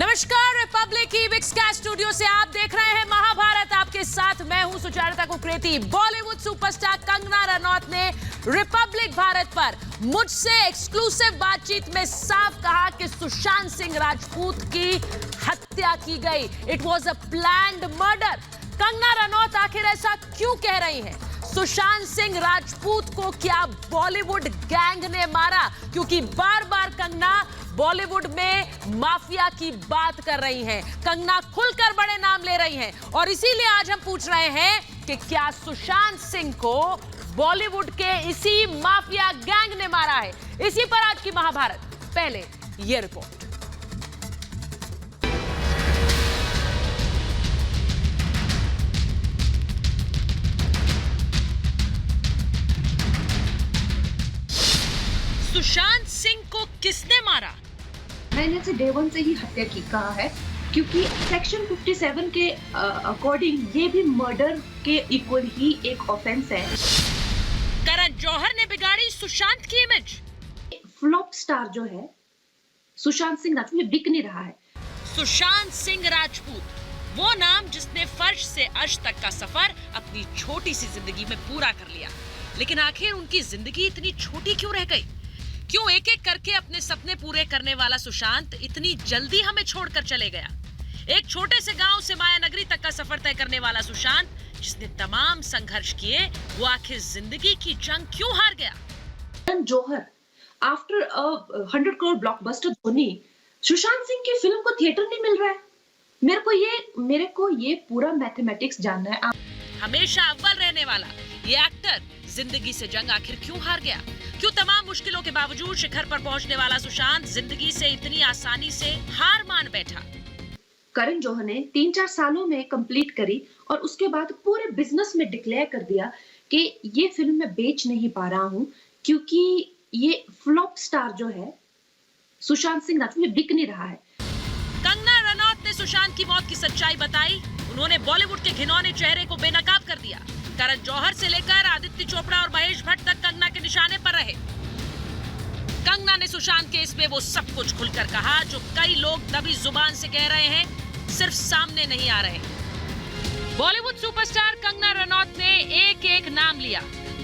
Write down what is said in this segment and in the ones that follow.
नमस्कार, रिपब्लिक की big sky studio से आप देख रहे हैं महाभारत। आपके साथ मैं हूं सुचारिता कुकरेती। बॉलीवुड सुपरस्टार कंगना रनौत ने रिपब्लिक भारत पर मुझसे एक्सक्लूसिव बातचीत में साफ कहा कि सुशांत सिंह राजपूत की हत्या की गई। It was a planned murder. Kangana Ranaut आखिर ऐसा क्यों कह रही हैं? सुशांत सिंह राजपूत को क्या बॉलीवुड गैंग ने मारा? क्योंकि बार बार कंगना बॉलीवुड में माफिया की बात कर रही हैं। कंगना खुलकर बड़े नाम ले रही हैं और इसीलिए आज हम पूछ रहे हैं कि क्या सुशांत सिंह को बॉलीवुड के इसी माफिया गैंग ने मारा है? इसी पर आज की महाभारत। पहले ये रिपोर्ट। सुशांत सिंह को किसने मारा? मैंने से डे वन से ही हत्या की कहा है, क्योंकि सेक्शन 57 के अकॉर्डिंग ये भी मर्डर के इक्वल ही एक ऑफेंस है। करण जौहर ने बिगाड़ी सुशांत की इमेज। फ्लॉप स्टार जो है सुशांत सिंह राजपूत बिक नहीं रहा है। सुशांत सिंह राजपूत, वो नाम जिसने फर्श से अर्श तक का सफर अपनी छोटी सी जिंदगी में पूरा कर लिया। लेकिन आखिर उनकी जिंदगी इतनी छोटी क्यों रह गई? क्यों एक एक करके अपने सपने पूरे करने वाला सुशांत इतनी जल्दी हमें छोड़कर चले गया? एक छोटे से गांव से माया नगरी तक का सफर तय करने वाला सुशांत, जिसने तमाम संघर्ष किए, वो आखिर जिंदगी की जंग क्यों हार गया? करण जौहर आफ्टर 100 करोड़ ब्लॉकबस्टर धोनी, सुशांत सिंह की फिल्म को थिएटर नहीं मिल रहा है। मेरे को ये पूरा मैथमेटिक्स जानना है। हमेशा अव्वल रहने वाला ये एक्टर जिंदगी से जंग आखिर क्यों हार गया? क्यों तमाम मुश्किलों के बावजूद शिखर पर पहुंचने वाला सुशांत जिंदगी से इतनी आसानी से हार मान बैठा? करण जौहर ने 3-4 सालों में कंप्लीट करी और उसके बाद पूरे बिजनेस में डिक्लेयर कर दिया कि ये फिल्म मैं बेच नहीं पा रहा हूं, क्योंकि ये फ्लॉप स्टार जो है सुशांत सिंह राजपूत बिक नहीं रहा है। कंगना रनौत ने सुशांत की मौत की सच्चाई बताई। उन्होंने बॉलीवुड के घिनौने चेहरे को बेनकाब कर दिया। करण जौहर से लेकर आदित्य चोपड़ा और महेश भट्ट तक कंगना के निशाने पर रहे। कंगना ने सुशांत केस में वो सब कुछ खुलकर कहा जो कई लोग दबी जुबान से कह रहे हैं, सिर्फ सामने नहीं आ रहे। बॉलीवुड सुपरस्टार कंगना रनौत ने एक एक नाम लिया।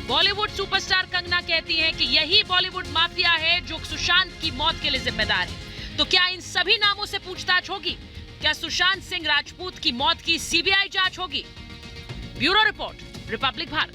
बॉलीवुड सुपरस्टार कंगना कहती हैं कि यही बॉलीवुड माफिया है जो सुशांत की मौत के लिए जिम्मेदार है। तो क्या इन सभी नामों से पूछताछ होगी? क्या सुशांत सिंह राजपूत की मौत की सीबीआई जांच होगी? Bureau report, Republic Bharat.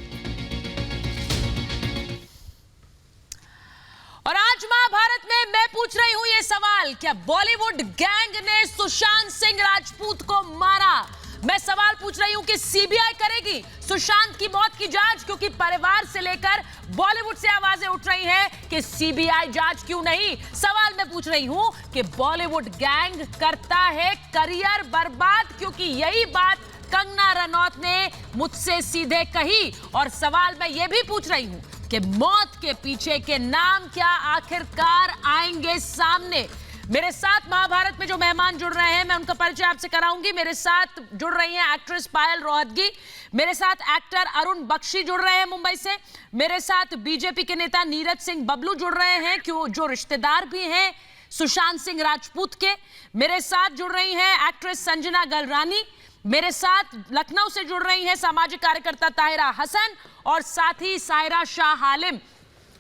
और आज महाभारत में मैं पूछ रही हूं ये सवाल, क्या बॉलीवुड गैंग ने सुशांत सिंह राजपूत को मारा? मैं सवाल पूछ रही हूं कि सीबीआई करेगी सुशांत की मौत की जांच, क्योंकि परिवार से लेकर बॉलीवुड से आवाजें उठ रही हैं कि सीबीआई जांच क्यों नहीं। सवाल मैं पूछ रही हूं कि बॉलीवुड गैंग करता है करियर बर्बाद, क्योंकि यही बात कंगना रनौत ने मुझसे सीधे कही। और सवाल मैं ये भी पूछ रही हूं कि मौत के पीछे के नाम क्या आखिरकार आएंगे सामने? मेरे साथ महाभारत में जो मेहमान जुड़ रहे हैं, मैं उनका परिचय आपसे कराऊंगी। मेरे साथ जुड़ रही हैं एक्ट्रेस पायल रोहतगी, मेरे साथ एक्टर अरुण बख्शी जुड़ रहे हैं मुंबई से, मेरे साथ बीजेपी के नेता नीरज सिंह बबलू जुड़ रहे हैं, क्यों जो रिश्तेदार भी हैं सुशांत सिंह राजपूत के। मेरे साथ जुड़ रही हैं एक्ट्रेस संजना गलरानी, मेरे साथ लखनऊ से जुड़ रही हैं सामाजिक कार्यकर्ता ताहिरा हसन और साथ ही सायरा शाह हालिम।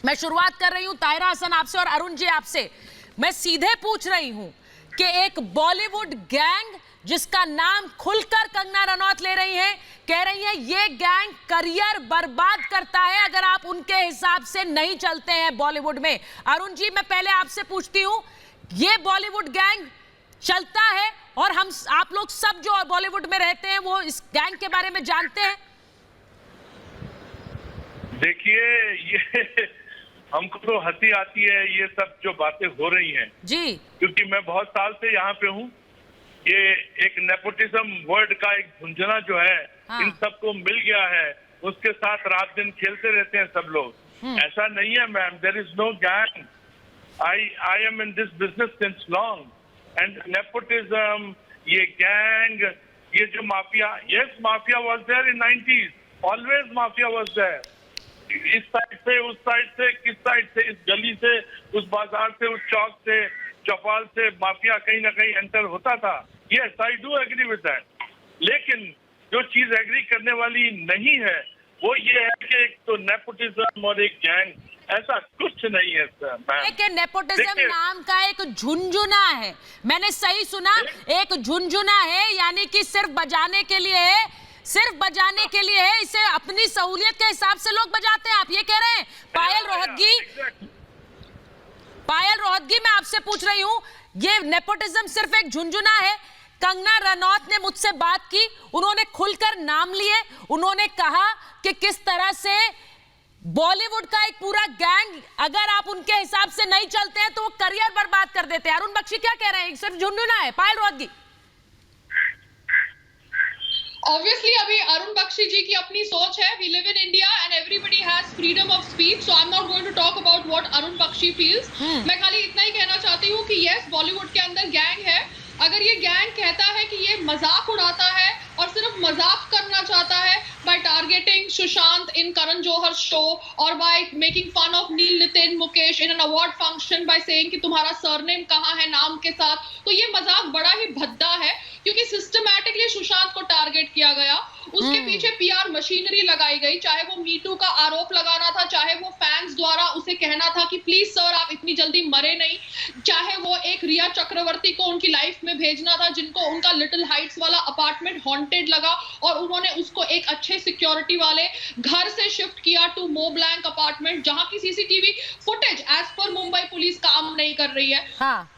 मैं शुरुआत कर रही हूं ताहिरा हसन आपसे और अरुण जी आपसे। मैं सीधे पूछ रही हूं कि एक बॉलीवुड गैंग जिसका नाम खुलकर कंगना रनौत ले रही हैं, कह रही हैं ये गैंग करियर बर्बाद करता है अगर आप उनके हिसाब से नहीं चलते हैं बॉलीवुड में। अरुण जी, मैं पहले आपसे पूछती हूं, ये बॉलीवुड गैंग चलता है और हम आप लोग सब जो बॉलीवुड में रहते हैं वो इस गैंग के बारे में जानते हैं? देखिए, ये हमको तो हंसी आती है ये सब जो बातें हो रही हैं जी, क्योंकि मैं बहुत साल से यहाँ पे हूँ। ये एक नेपोटिज्म वर्ड का एक झुंझुना जो है इन सबको मिल गया है, उसके साथ रात दिन खेलते रहते हैं सब लोग। ऐसा नहीं है ma'am, there is no gang. I am in this business since long and nepotism, ये गैंग, ये जो mafia, yes mafia was there in 90s, always mafia was there. इस साइड से, उस साइड से, किस साइड से, इस गली से, उस बाजार से, उस चौक से, चौपाल से माफिया कहीं ना कहीं एंटर होता था। Yes, I do agree with that. लेकिन जो चीज एग्री करने वाली नहीं है वो ये है कि एक तो नेपोटिज्म और एक गैंग, ऐसा कुछ नहीं है सर मैम। नेपोटिज्म नाम का एक झुंझुना है, मैंने सही सुना, एक झुंझुना है, यानी कि सिर्फ बजाने के लिए है, सिर्फ बजाने के लिए है, इसे अपनी सहूलियत के हिसाब से लोग बजाते हैं, आप ये कह रहे हैं? पायल रोहतगी मैं आपसे पूछ रही हूँ, ये नेपोटिज्म सिर्फ एक झुंझुना है? कंगना रनौत ने मुझसे बात की, उन्होंने खुलकर नाम लिए, उन्होंने कहा कि किस तरह से बॉलीवुड का एक पूरा गैंग, अगर आप उनके हिसाब से नहीं चलते हैं तो वो करियर बर्बाद कर देते हैं। अरुण बख्शी क्या कह रहे हैं, सिर्फ झुंझुना है? पायल रोहतगी Obviously, अभी अरुण बख्शी जी की अपनी सोच है. We live in India and everybody has freedom of speech. So I'm not going to talk about what Arun Bakshi feels. मैं खाली इतना ही कहना चाहती हूँ कि yes, बॉलीवुड के अंदर गैंग है. अगर ये गैंग कहता है कि ये मजाक उड़ाता है और सिर्फ मजाक करना चाहता है by targeting Sushant in Karan Johar's show और by making fun of Neil Nitin Mukesh in an award function by saying कि तुम्हारा सरनेम कहाँ है नाम के साथ, तो ये मजाक बड़ा ही भद्दा है क्योंकि सिस्टमैटिकली सुशांत को टारगेट किया गया. उसके पीछे पीआर मशीनरी लगाई गई, चाहे वो मीटू का आरोप लगाना था, चाहे वो फैंस द्वारा उसे कहना था कि प्लीज सर आप इतनी जल्दी मरे नहीं, चाहे वो एक रिया चक्रवर्ती को उनकी लाइफ में भेजना था जिनको उनका लिटिल हाइट्स वाला अपार्टमेंट हॉन्टेड लगा और उन्होंने उसको एक अच्छे सिक्योरिटी वाले घर से शिफ्ट किया टू मो ब्लैंक अपार्टमेंट जहां की CCTV footage as per Mumbai police काम नहीं कर रही है. हाँ.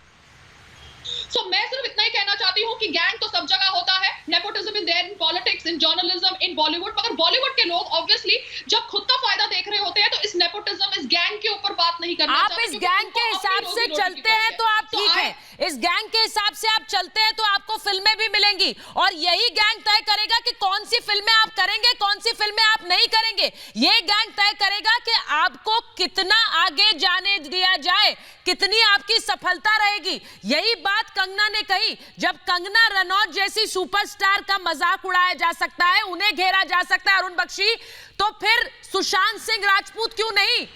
So, मैं सिर्फ इतना ही कहना चाहती हूँ कि गैंग तो सब जगह होता है. Nepotism is there in politics, in journalism, in Bollywood. मगर बॉलीवुड के लोग ऑब्वियसली जब खुद का फायदा देख रहे होते हैं तो इस नेपोटिज्म, इस गैंग के ऊपर बात नहीं करना चाहते. आप इस गैंग के हिसाब से चलते हैं तो आप ठीक है, इस गैंग के हिसाब से आप चलते हैं तो आपको फिल्में भी मिलेंगी और यही गैंग तय करेगा कि कौन सी फिल्में आप करेंगे, कौन सी फिल्में आप नहीं करेंगे. ये गैंग तय करेगा कि आपको कितना आगे जाने दिया जाए, कितनी आपकी सफलता रहेगी. यही बात कंगना ने कही. जब कंगना रनौत जैसी सुपरस्टार का मजाक उड़ाया जा सकता है, उन्हें घेरा जा सकता है अरुण बख्शी, तो फिर सुशांत सिंह राजपूत क्यों नहीं?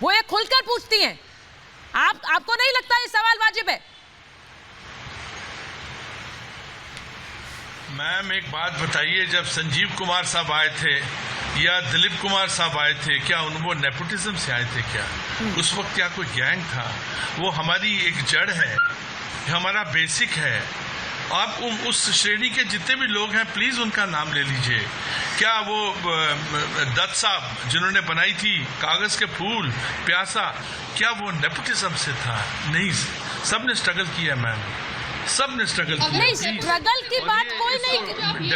वो ये खुलकर पूछती हैं. आपको नहीं लगता ये सवाल वाजिब है? मैम एक बात बताइए, जब संजीव कुमार साहब आए थे या दिलीप कुमार साहब आए थे, क्या वो नेपोटिज्म से आए थे क्या? उस वक्त क्या कोई गैंग था? वो हमारी एक जड़ है, हमारा बेसिक है. आप उस श्रेणी के जितने भी लोग हैं प्लीज उनका नाम ले लीजिए. क्या वो दत्त साहब जिन्होंने बनाई थी कागज के फूल, प्यासा, क्या वो नेपोटिज्म से था? नहीं, सबने स्ट्रगल किया मैम, सबने स्ट्रगल किया. नहीं, स्ट्रगल की बात कोई नहीं,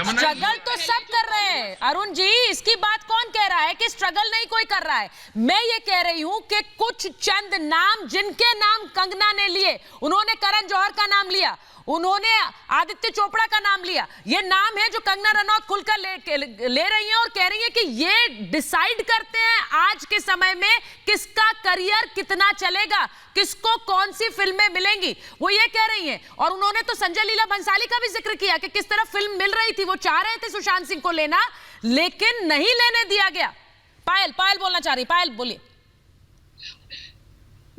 स्ट्रगल तो सब कर रहे हैं. अरुण जी, इसकी बात कौन कह रहा है कि स्ट्रगल नहीं कोई कर रहा है? मैं ये कह रही हूं कि कुछ चंद नाम, जिनके नाम कंगना ने लिए, उन्होंने करण जौहर का नाम लिया, उन्होंने आदित्य चोपड़ा का नाम लिया, ये नाम है जो कंगना रनौत खुलकर ले रही हैं और कह रही हैं कि ये डिसाइड करते हैं आज के समय में किसका करियर कितना चलेगा, किसको कौन सी फिल्में मिलेंगी, वो ये कह रही हैं. और उन्होंने तो संजय लीला भंसाली का भी जिक्र किया कि किस तरह फिल्म मिल रही थी, वो चाह रहे थे सुशांत सिंह को लेना लेकिन नहीं लेने दिया गया. पायल बोलना चाह रही, पायल बोलिए.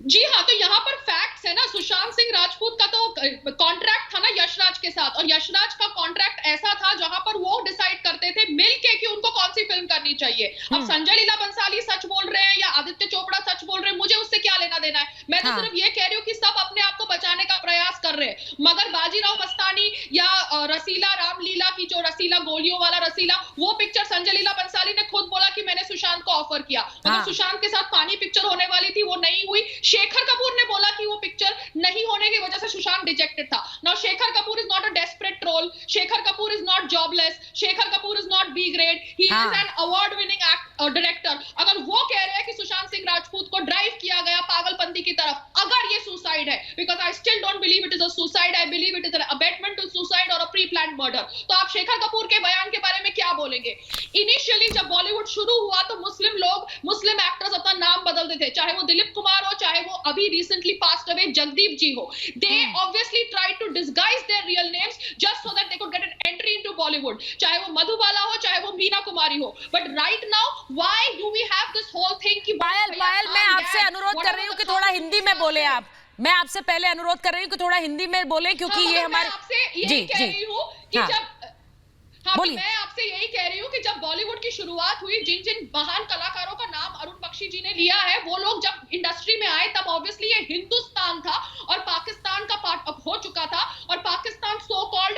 जी हाँ, तो यहाँ पर फैक्ट्स है ना. सुशांत सिंह राजपूत का तो कॉन्ट्रैक्ट था ना यशराज के साथ, और यशराज का कॉन्ट्रैक्ट ऐसा था जहां पर वो डिसाइड करते थे मिलके कि उनको कौन सी फिल्म करनी चाहिए. अब संजय लीला बंसाली सच बोल रहे हैं या आदित्य चोपड़ा सच बोल रहे हैं, मुझे उससे क्या लेना देना है. मैं तो सिर्फ ये कह रही हूँ कि सब अपने आप को बचाने का प्रयास कर रहे हैं. मगर बाजीराव मस्तानी या रसीला रामलीला की, जो रसीला गोलियों वाला रसीला, वो पिक्चर संजय लीला बंसाली ने खुद बोला कि मैंने सुशांत को ऑफर किया. मगर सुशांत के साथ पानी पिक्चर होने वाली थी, वो नहीं हुई. शेखर कपूर ने बोला कि वो पिक्चर नहीं होने की वजह से सुशांत डिजेक्टेड था. Now Shekhar Kapoor is not a desperate troll, Shekhar Kapoor is not jobless, Shekhar Kapoor is not be grade, he is an award winning director. अगर वो कह रहे हैं कि सुशांत सिंह राजपूत को ड्राइव किया गया पागलपंती की तरफ, अगर ये सुसाइड है, because I still don't believe it is a suicide, I believe it is an abetment to suicide और अ प्री प्लान्ड मर्डर, तो आप शेखर कपूर के बयान के बारे में क्या बोलेंगे? इनिशियली जब बॉलीवुड शुरू हुआ तो मुस्लिम लोग, मुस्लिम एक्टर्स अपना नाम बदलते थे, चाहे वो दिलीप कुमार हो, चाहे वो अभी recently passed away Jagdeep ji ho. They obviously tried to disguise their real names just so that they could get an entry into Bollywood. चाहे वो मधुबाला हो, चाहे वो मीना कुमारी हो. But right now, why do we have this whole thing कि पायल मैं आपसे अनुरोध कर रही हूँ कि थोड़ा हिंदी में बोले आप. मैं आपसे पहले अनुरोध कर रही हूँ कि थोड़ा हिंदी में बोले, क्योंकि ये हमारे आपसे यही कह रही हूँ कि हाँ। बोलिए। मैं आपसे यही कह रही हूँ कि जब बॉलीवुड की शुरुआत हुई, जिन जिन महान कलाकारों का नाम अरुण बख्शी जी ने लिया है, वो लोग जब इंडस्ट्री में आए तब ऑब्वियसली ये हिंदुस्तान था और पाकिस्तान का पार्ट हो चुका था, और पाकिस्तान सो कॉल्ड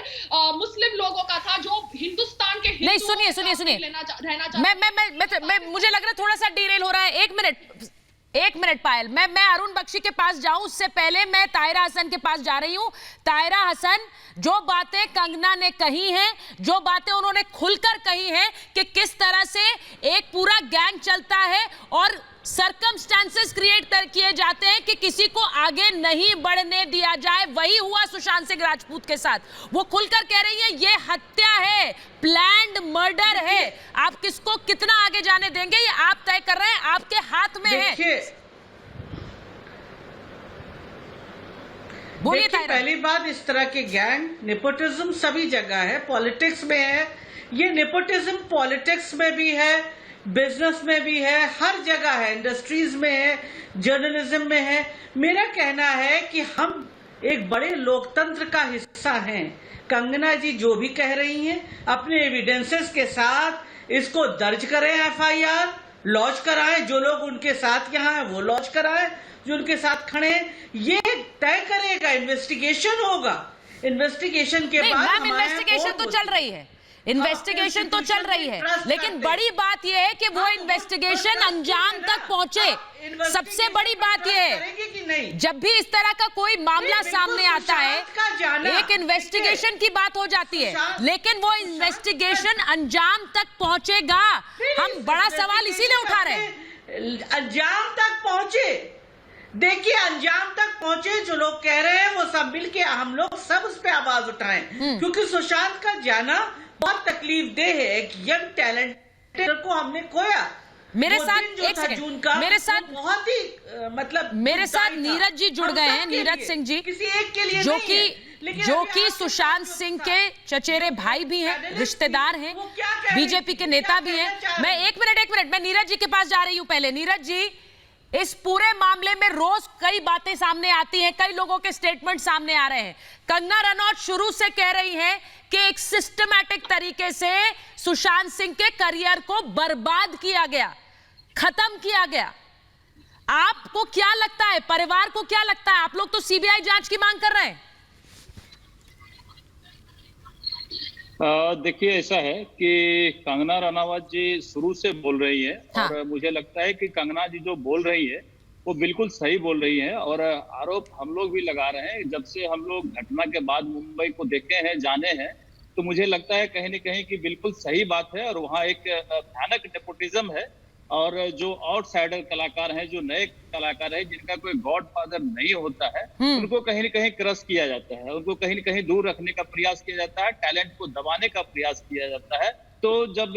मुस्लिम लोगों का था जो हिंदुस्तान के नहीं, सुनिए मैं मुझे लग रहा है थोड़ा सा डिरेल हो रहा है। एक मिनट पायल, मैं अरुण बख्शी के पास जाऊं उससे पहले मैं तायरा हसन के पास जा रही हूं। तायरा हसन, जो बातें कंगना ने कही हैं, जो बातें उन्होंने खुलकर कही हैं कि किस तरह से एक पूरा गैंग चलता है और सर्कमस्टेंसेस क्रिएट किए जाते हैं कि किसी को आगे नहीं बढ़ने दिया जाए, वही हुआ सुशांत सिंह राजपूत के साथ। वो खुलकर कह रही है ये हत्या है, प्लान्ड मर्डर है। आप किसको कितना आगे जाने देंगे ये आप तय कर रहे हैं, आपके हाथ में है। बोलिए तायरा। पहली बात, इस तरह के गैंग नेपोटिज्म सभी जगह है, पॉलिटिक्स में है। ये नेपोटिज्म पॉलिटिक्स में भी है, बिजनेस में भी है, हर जगह है, इंडस्ट्रीज में है, जर्नलिज्म में है। मेरा कहना है कि हम एक बड़े लोकतंत्र का हिस्सा हैं। कंगना जी जो भी कह रही हैं, अपने एविडेंसेस के साथ इसको दर्ज करें, एफआईआर लॉन्च कराएं। जो लोग उनके साथ यहाँ हैं वो लॉन्च कराएं, जो उनके साथ खड़े हैं। ये तय करेगा, इन्वेस्टिगेशन होगा। इन्वेस्टिगेशन के बाद इन्वेस्टिगेशन तो चल रही है, इन्वेस्टिगेशन तो चल रही है, लेकिन बड़ी बात यह है कि वो इन्वेस्टिगेशन अंजाम तक पहुंचे। सबसे बड़ी बात यह है जब भी इस तरह का कोई मामला सामने आता है, एक इन्वेस्टिगेशन की बात हो जाती है, लेकिन वो इन्वेस्टिगेशन अंजाम तक पहुंचेगा। हम बड़ा सवाल इसीलिए उठा रहे हैं, अंजाम तक पहुंचे। देखिए, अंजाम तक पहुंचे, जो लोग कह रहे हैं वो सब मिलके हम लोग सब उस पर आवाज उठाएं, क्योंकि सुशांत का जाना बहुत तकलीफ देह है। एक यंग टैलेंट को हमने खोया। मेरे साथ एक सेकंड, मेरे साथ बहुत ही मतलब मेरे साथ नीरज जी जुड़ गए हैं, नीरज सिंह जी, किसी एक के लिए जो कि सुशांत सिंह के चचेरे भाई भी हैं, रिश्तेदार हैं, बीजेपी के नेता भी हैं। मैं एक मिनट मैं नीरज जी के पास जा रही हूं। पहले नीरज जी, इस पूरे मामले में रोज कई बातें सामने आती हैं, कई लोगों के स्टेटमेंट सामने आ रहे हैं। कंगना रनौत शुरू से कह रही हैं कि एक सिस्टमैटिक तरीके से सुशांत सिंह के करियर को बर्बाद किया गया, खत्म किया गया। आपको क्या लगता है, परिवार को क्या लगता है? आप लोग तो सीबीआई जांच की मांग कर रहे हैं। देखिए, ऐसा है कि कंगना रनावत जी शुरू से बोल रही है, हाँ। और मुझे लगता है कि कंगना जी जो बोल रही है वो बिल्कुल सही बोल रही है, और आरोप हम लोग भी लगा रहे हैं। जब से हम लोग घटना के बाद मुंबई को देखे हैं, जाने हैं, तो मुझे लगता है कहीं न कहीं कि बिल्कुल सही बात है, और वहाँ एक भयानक नेपोटिज्म है। और जो आउटसाइडर कलाकार हैं, जो नए कलाकार हैं, जिनका कोई गॉडफादर नहीं होता है, उनको कहीं न कहीं क्रश किया जाता है, उनको कहीं न कहीं दूर रखने का प्रयास किया जाता है, टैलेंट को दबाने का प्रयास किया जाता है। तो जब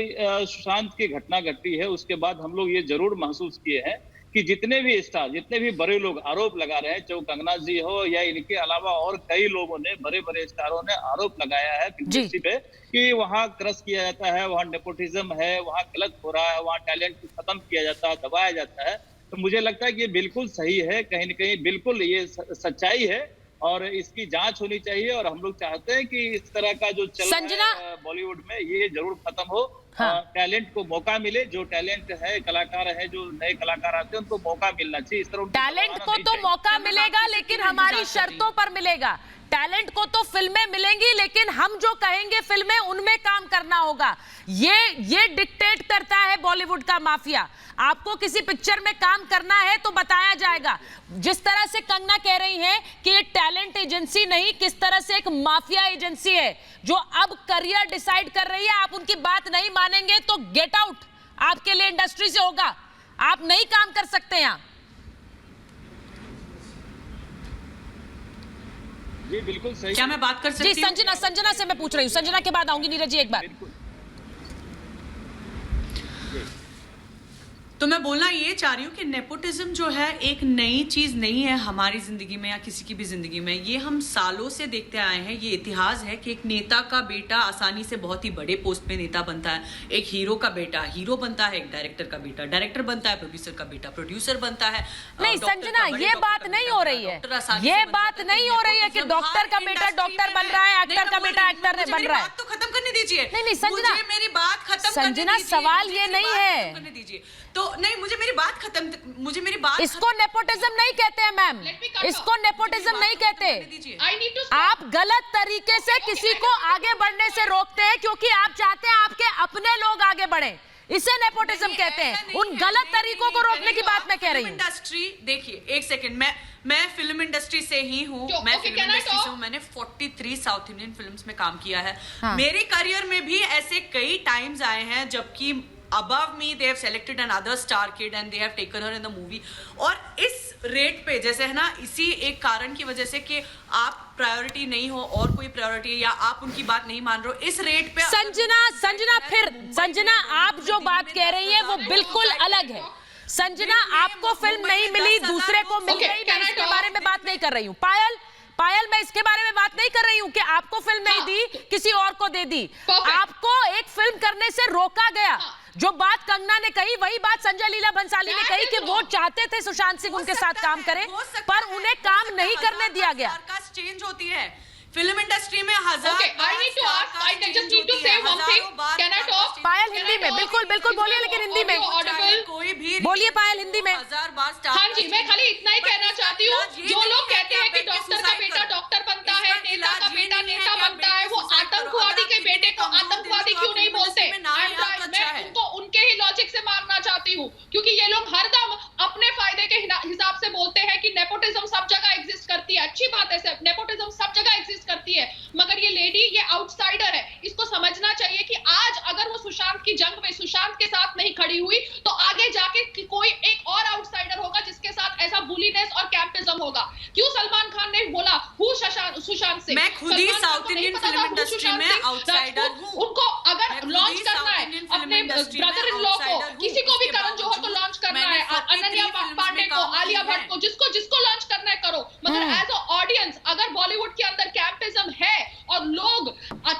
सुशांत की घटना घटी है, उसके बाद हम लोग ये जरूर महसूस किए हैं कि जितने भी स्टार, जितने भी बड़े लोग आरोप लगा रहे हैं, चाहे कंगना जी हो या इनके अलावा और कई लोगों ने, बड़े बड़े स्टारों ने आरोप लगाया है किसी पे कि वहाँ क्रश किया जाता है, वहाँ नेपोटिज्म है, वहाँ गलत हो रहा है, वहाँ टैलेंट को खत्म किया जाता है, दबाया जाता है। तो मुझे लगता है कि ये बिल्कुल सही है, कहीं न कहीं बिल्कुल ये सच्चाई है, और इसकी जांच होनी चाहिए। और हम लोग चाहते हैं कि इस तरह का जो चल रहा है बॉलीवुड में, ये जरूर खत्म हो। हाँ। टैलेंट को मौका मिले, जो टैलेंट है, कलाकार है, जो नए कलाकार आते हैं, उनको मौका मिलना चाहिए। इस तरह टैलेंट को तो मौका मिलेगा, लेकिन हमारी शर्तों पर मिलेगा। टैलेंट को तो फिल्में मिलेंगी, लेकिन हम जो कहेंगे फिल्में, उनमें काम करना होगा। ये डिक्टेट करता है बॉलीवुड का माफिया। आपको किसी पिक्चर में काम करना है तो बताया जाएगा। जिस तरह से कंगना कह रही हैं कि ये टैलेंट एजेंसी नहीं, किस तरह से एक माफिया एजेंसी है जो अब करियर डिसाइड कर रही है। आप उनकी बात नहीं मानेंगे तो गेट आउट आपके लिए इंडस्ट्री से होगा। आप नहीं काम कर सकते यहाँ। जी बिल्कुल सही। क्या मैं बात कर सकती हूँ? जी, संजना से मैं पूछ रही हूँ, संजना के बाद आऊंगी नीरज जी एक बार। तो मैं बोलना ये चाह रही हूँ कि नेपोटिज्म जो है एक नई चीज नहीं है हमारी जिंदगी में या किसी की भी जिंदगी में। ये हम सालों से देखते आए हैं। ये इतिहास है कि एक नेता का बेटा आसानी से बहुत ही बड़े पोस्ट पे नेता बनता है, एक हीरो का बेटा हीरो बनता है, एक डायरेक्टर का बेटा डायरेक्टर बनता है, प्रोड्यूसर का बेटा प्रोड्यूसर बनता है। नहीं संजना, ये बात नहीं हो रही है, ये बात नहीं हो रही है कि डॉक्टर का बेटा डॉक्टर बन रहा है, एक्टर का बेटा एक्टर बन रहा है। तो खत्म करने दीजिए। नहीं संजना, मेरी बात खत्म संजना, सवाल ये नहीं है। करने दीजिए तो नहीं, मुझे मेरी बात खत्म, मुझे मेरी बात। इसको नेपोटिज्म नहीं कहते हैं मैम, इसको नेपोटिज्म नहीं कहते। आप गलत तरीके से किसी को आगे बढ़ने से रोकते हैं क्योंकि आप चाहते हैं आपके अपने लोग आगे बढ़े, इसे नेपोटिज्म कहते हैं। उन गलत तरीकों को रोकने की बात मैं कह रही हूँ। इंडस्ट्री देखिए, एक सेकंड, मैं फिल्म इंडस्ट्री से ही हूँ, मैं फिल्म इंडस्ट्री से हूँ। मैंने 43 साउथ इंडियन फिल्म्स में काम किया है। मेरे करियर में भी ऐसे कई टाइम्स आए हैं जबकि above me they have selected another star kid and they have taken her in the movie। और इस रेट पे जैसे है ना, इसी एक कारण की वजह से कि आप प्रायोरिटी नहीं हो और कोई प्रायोरिटी या आप उनकी बात नहीं मान रहे हो, इस रेट पे। संजना आप जो बात कह रही है वो बिल्कुल अलग है। संजना, आपको फिल्म नहीं मिली, दूसरे को मिल गई, मैं इसके बारे में बात नहीं कर रही हूँ। पायल, मैं इसके बारे में बात नहीं कर रही हूँ कि आपको फिल्म नहीं दी, किसी और को दे दी। आपको एक फिल्म करने से रोका गया। जो बात कंगना ने कही वही बात संजय लीला भंसाली ने कही कि वो चाहते थे सुशांत सिंह उनके साथ काम करें, पर उन्हें काम नहीं करने दिया गया। चेंज होती है फिल्म इंडस्ट्री में, हजार। पायल हिंदी में, बिल्कुल बोलिए, लेकिन हिंदी में कोई भी बोलिए। पायल हिंदी में 1000 बार। हाँ जी, मैं खाली इतना ही कहना चाहती हूँ, जो लोग कहते हैं कि डॉक्टर का बेटा डॉक्टर बनता है, नेता का बेटा नेता बनता है, वो आतंकवादी के बेटे को आतंकवादी क्यों नहीं बोलते? मैं उनको उनके ही लॉजिक से मारना चाहती हूँ, क्योंकि ये लोग हरदम अपने फायदे के हिसाब से बोलते हैं कि नेपोटिज्म सब जगह एग्जिस्ट करती है। अच्छी बात है, नेपोटिज्म सब जगह एग्जिस्ट करती है, मगर ये लेडी, ये आउटसाइडर है। इसको समझना चाहिए कि आज अगर वो सुशांत की जंग में सुशांत के साथ नहीं खड़ी हुई तो आगे जाके कोई एक और आउटसाइडर होगा जिसके साथ ऐसा बुलीनेस और कैंपिज्म होगा। क्यों सलमान खान ने बोला हु सुशांत सिंह? मैं खुद ही साउथ इंडियन फिल्म इंडस्ट्री में आउटसाइडर हूं। उनको अगर लॉन्च करना है अपने ब्रदर इन लॉ को, किसी को भी, करण जौहर को लॉन्च करना है, अनन्या पांडे को, आलिया भट्ट को, जिसको लॉन्च करना है करो, मगर एज अ ऑडियंस अगर बॉलीवुड के अंदर कैंपिज्म है और लोग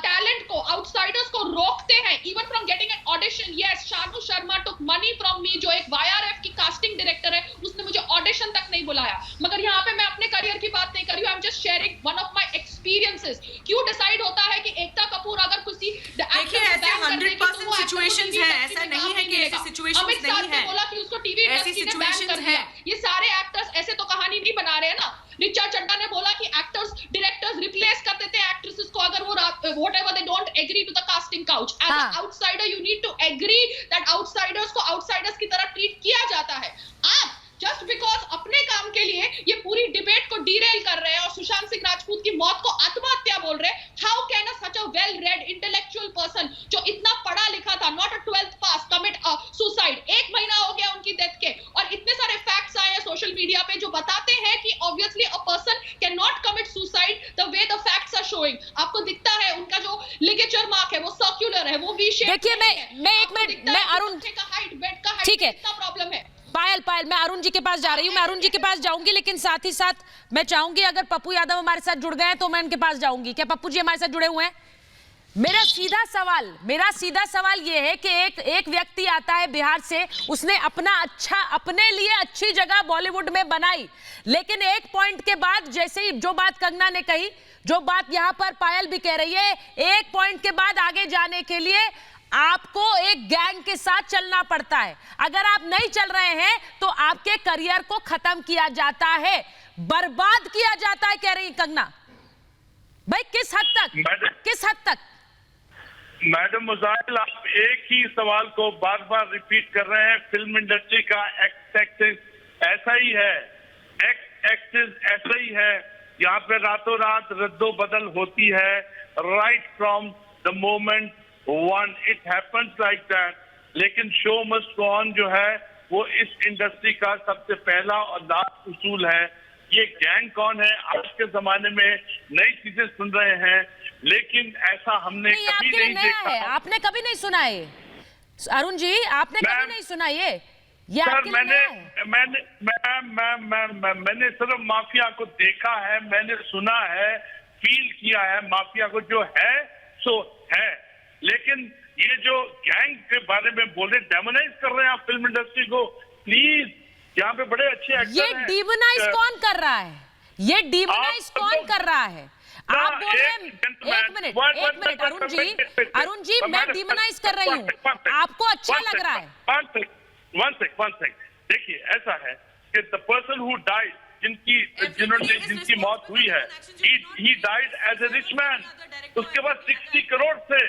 टैलेंट को, आउटसाइडर्स को रोकते हैं even from getting an audition. Yes, Shanu Sharma took money from me, जो एक YRF की कास्टिंग डायरेक्टर है, उसने मुझे ऑडिशन तक नहीं बुलाया। मगर यहाँ पे मैं अपने करियर की बात नहीं कर रही हूँ, I am just sharing one of my experiences. क्यों डिसाइड होता है कि एकता कपूर अगर किसी, देखिए ऐसे 100% सिचुएशंस हैं, ऐसा नहीं है कि ऐसी सिचुएशंस नहीं है, बोला कि उसको टीवी इंडस्ट्री ने बैन कर दिया। ये सारे एक्टर्स ऐसे तो कहानी नहीं बना रहे हैं ना। रिचा चड्डा ने बोला कि एक्टर्स डायरेक्टर्स रिप्लेस कर देते हैं एक्ट्रेसेस को अगर वो whatever they don't agree to the casting couch. As a outsider you need to agree that outsiders को आउटसाइडर्स की तरह ट्रीट किया जाता है। आप जस्ट बिकॉज अपने काम के लिए ये पूरी डिबेट को डीरेल कर रहे हैं और सुशांत सिंह राजपूत की मौत को आत्महत्या बोल रहे हैं। How can such a well read intellectual person जो इतना पढ़ा लिखा था, not a 12th pass, commit suicide? 1 महीना हो गया उनकी डेथ के और इतने सारे फैक्ट्स आए हैं सोशल मीडिया पे जो बताते हैं कि obviously a person can not commit suicide the way the facts are showing. आपको दिखता है उनका जो लिगेचर मार्क है वो सर्कुलर है, वो वी शेप। देखिए मैं एक मिनट, मैं अरुण का हाइट, बेड का हाइट, ठीक है, कितना प्रॉब्लम है। पायल, मैं अरुण जी के पास जा रही हूँ, मैं अरुण जी के पास जाऊंगी, लेकिन साथ ही साथ मैं चाहूंगी अगर पप्पू यादव हमारे साथ जुड़ गए हैं तो मैं उनके पास जाऊंगी। क्या पप्पू जी हमारे साथ जुड़े हुए हैं? मेरा सीधा सवाल ये है कि एक व्यक्ति आता है बिहार से, उसने अपने लिए अच्छी जगह बॉलीवुड में बनाई, लेकिन एक पॉइंट के बाद, जैसे ही जो बात कंगना ने कही, जो बात यहाँ पर पायल भी कह रही है, एक पॉइंट के बाद आगे जाने के लिए आपको एक गैंग के साथ चलना पड़ता है। अगर आप नहीं चल रहे हैं तो आपके करियर को खत्म किया जाता है, बर्बाद किया जाता है, कह रही कंगना। भाई किस हद तक? मैडम मुजाहिल, आप एक ही सवाल को बार बार रिपीट कर रहे हैं। फिल्म इंडस्ट्री का एक्स एक्सिस ऐसा ही है, एक्स एक्सिस ऐसा ही है, यहाँ पे रातों रात रद्दो बदल होती है। Right from the moment one it happens like that. लेकिन शो मस्ट गो ऑन जो है वो इस इंडस्ट्री का सबसे पहला और लास्ट उसूल है। ये गैंग कौन है? आज के जमाने में नई चीजें सुन रहे हैं, लेकिन ऐसा हमने कभी नहीं देखा है। आपने कभी नहीं सुना है अरुण जी, आपने कभी नहीं सुना ये? ये आपके लिए नया है? मैंने सिर्फ माफिया को देखा है, मैंने सुना है, फील किया है माफिया को, जो है सो है। लेकिन ये जो गैंग के बारे में बोल रहे, डेमोनाइज कर रहे हैं आप फिल्म इंडस्ट्री को, प्लीज। यहाँ पे बड़े अच्छे एक्टर ये हैं। डिमोनाइज कौन कर रहा है? ये डिमोनाइज कौन कर रहा है? आप बोल रहे हैं, एक मिनट अरुण जी, मैं डिमोनाइज कर रही हूँ, आपको अच्छा लग रहा है? One sec. देखिए ऐसा है कि द पर्सन हु डाइड, जिनकी मौत हुई है, he died as a rich man. उसके बाद 60 करोड़ से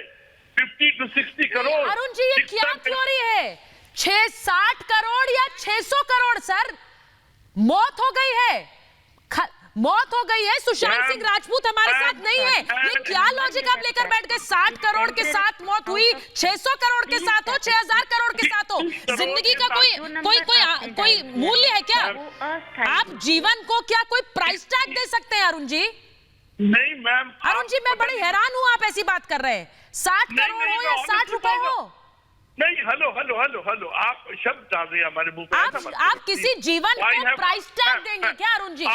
50 to 60 करोड़। अरुण जी, ये क्या थ्योरी है? 60 करोड़ या 600 करोड़? सर, मौत हो गई है, मौत हो गई है। सुशांत सिंह राजपूत हमारे साथ नहीं है। ये क्या लॉजिक आप लेकर बैठ गए? 60 करोड़ के साथ मौत हुई, 600 करोड़ के साथ हो, 6000 करोड़ के साथ हो, जिंदगी का कोई मूल्य है क्या? आप जीवन को क्या कोई प्राइस टैग दे सकते हैं अरुण जी? नहीं मैम। अरुण जी, मैं बड़ी हैरान हूँ, आप ऐसी बात कर रहे हैं। 60 करोड़ हो या 60 रुपए हो? नहीं, हेलो, आप शब्द डाल रहे हैं हमारे मुंह पे। आप किसी जीवन को प्राइस टैग देंगे क्या Arun ji?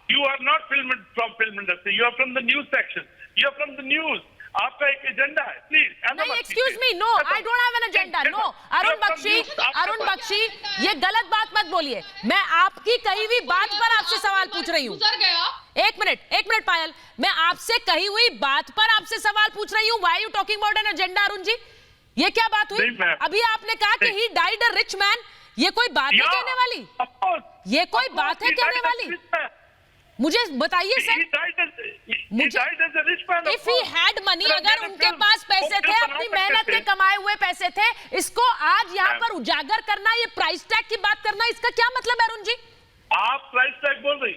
You are not from film industry. You are from the news section. You are from the news. आपका एक एजेंडा है, प्लीज। नहीं, excuse me, no, I don't have an agenda, no. Arun Bakshi, ये गलत बात मत बोलिए। मैं आपकी कही हुई बात पर आपसे सवाल पूछ रही हूँ। एक मिनट पायल, मैं आपसे कही हुई बात पर आपसे सवाल पूछ रही हूँ। Why you talking about an agenda Arun ji? ये क्या बात हुई? अभी आपने कहा कि he died a rich man. ये कोई बात है कहने वाली? ये कोई बात है कहने वाली? मुझे बताइए sir, if he had money, अगर उनके पास पैसे थे, अपनी मेहनत के कमाए हुए पैसे थे, इसको आज यहाँ पर उजागर करना, ये प्राइस टैग की बात करना, इसका क्या मतलब है अरुण जी? आप प्राइस टैग बोल रही,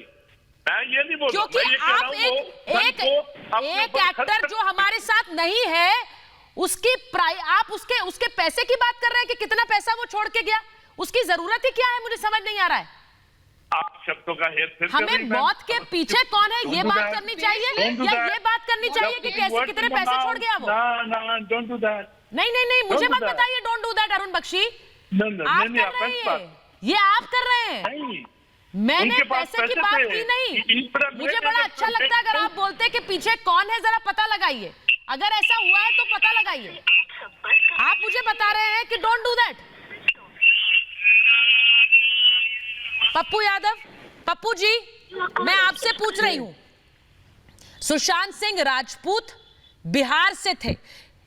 मैं ये नहीं बोल रहा। क्योंकि आप एक एक्टर जो हमारे साथ नहीं है, आप उसके पैसे की बात कर रहे हैं कि कितना पैसा वो छोड़ के गया, उसकी जरूरत ही क्या है? मुझे समझ नहीं आ रहा है। आप शब्दों का हेरफेर। हमें मौत के पीछे कौन है ये बात करनी चाहिए, या ये बात करनी चाहिए कि कैसे कितने पैसे छोड़ गया वो? Don't do that. नहीं, मुझे मत बताइए don't do that Arun Bakshi. आप कर रहे हैं, ये आप कर रहे हैं। मैंने पैसे की बात की नहीं। मुझे बड़ा अच्छा लगता है अगर आप बोलते कि पीछे कौन है, जरा पता लगाइए। अगर ऐसा हुआ है तो पता लगाइए। आप मुझे बता रहे हैं कि don't do that. Pappu Yadav, Pappu ji, मैं आपसे पूछ रही हूं, सुशांत सिंह राजपूत बिहार से थे,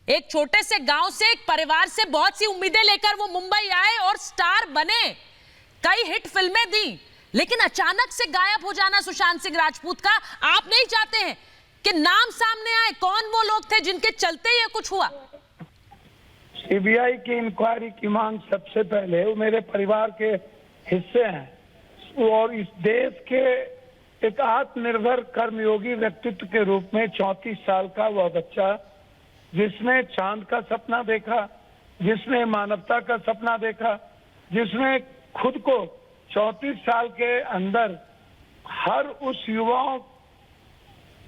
एक छोटे से गांव से, एक परिवार से बहुत सी उम्मीदें लेकर वो मुंबई आए और स्टार बने, कई हिट फिल्में दी, लेकिन अचानक से गायब हो जाना सुशांत सिंह राजपूत का आप नहीं चाहते हैं कि नाम सामने आए? कौन वो लोग थे जिनके चलते ये कुछ हुआ? सीबीआई की इंक्वायरी की मांग सबसे पहले, वो मेरे परिवार के हिस्से हैं और इस देश के एक आत्मनिर्भर कर्मयोगी व्यक्तित्व के रूप में 34 साल का वह बच्चा, जिसने चांद का सपना देखा, जिसने मानवता का सपना देखा, जिसने खुद को 34 साल के अंदर हर उस युवाओं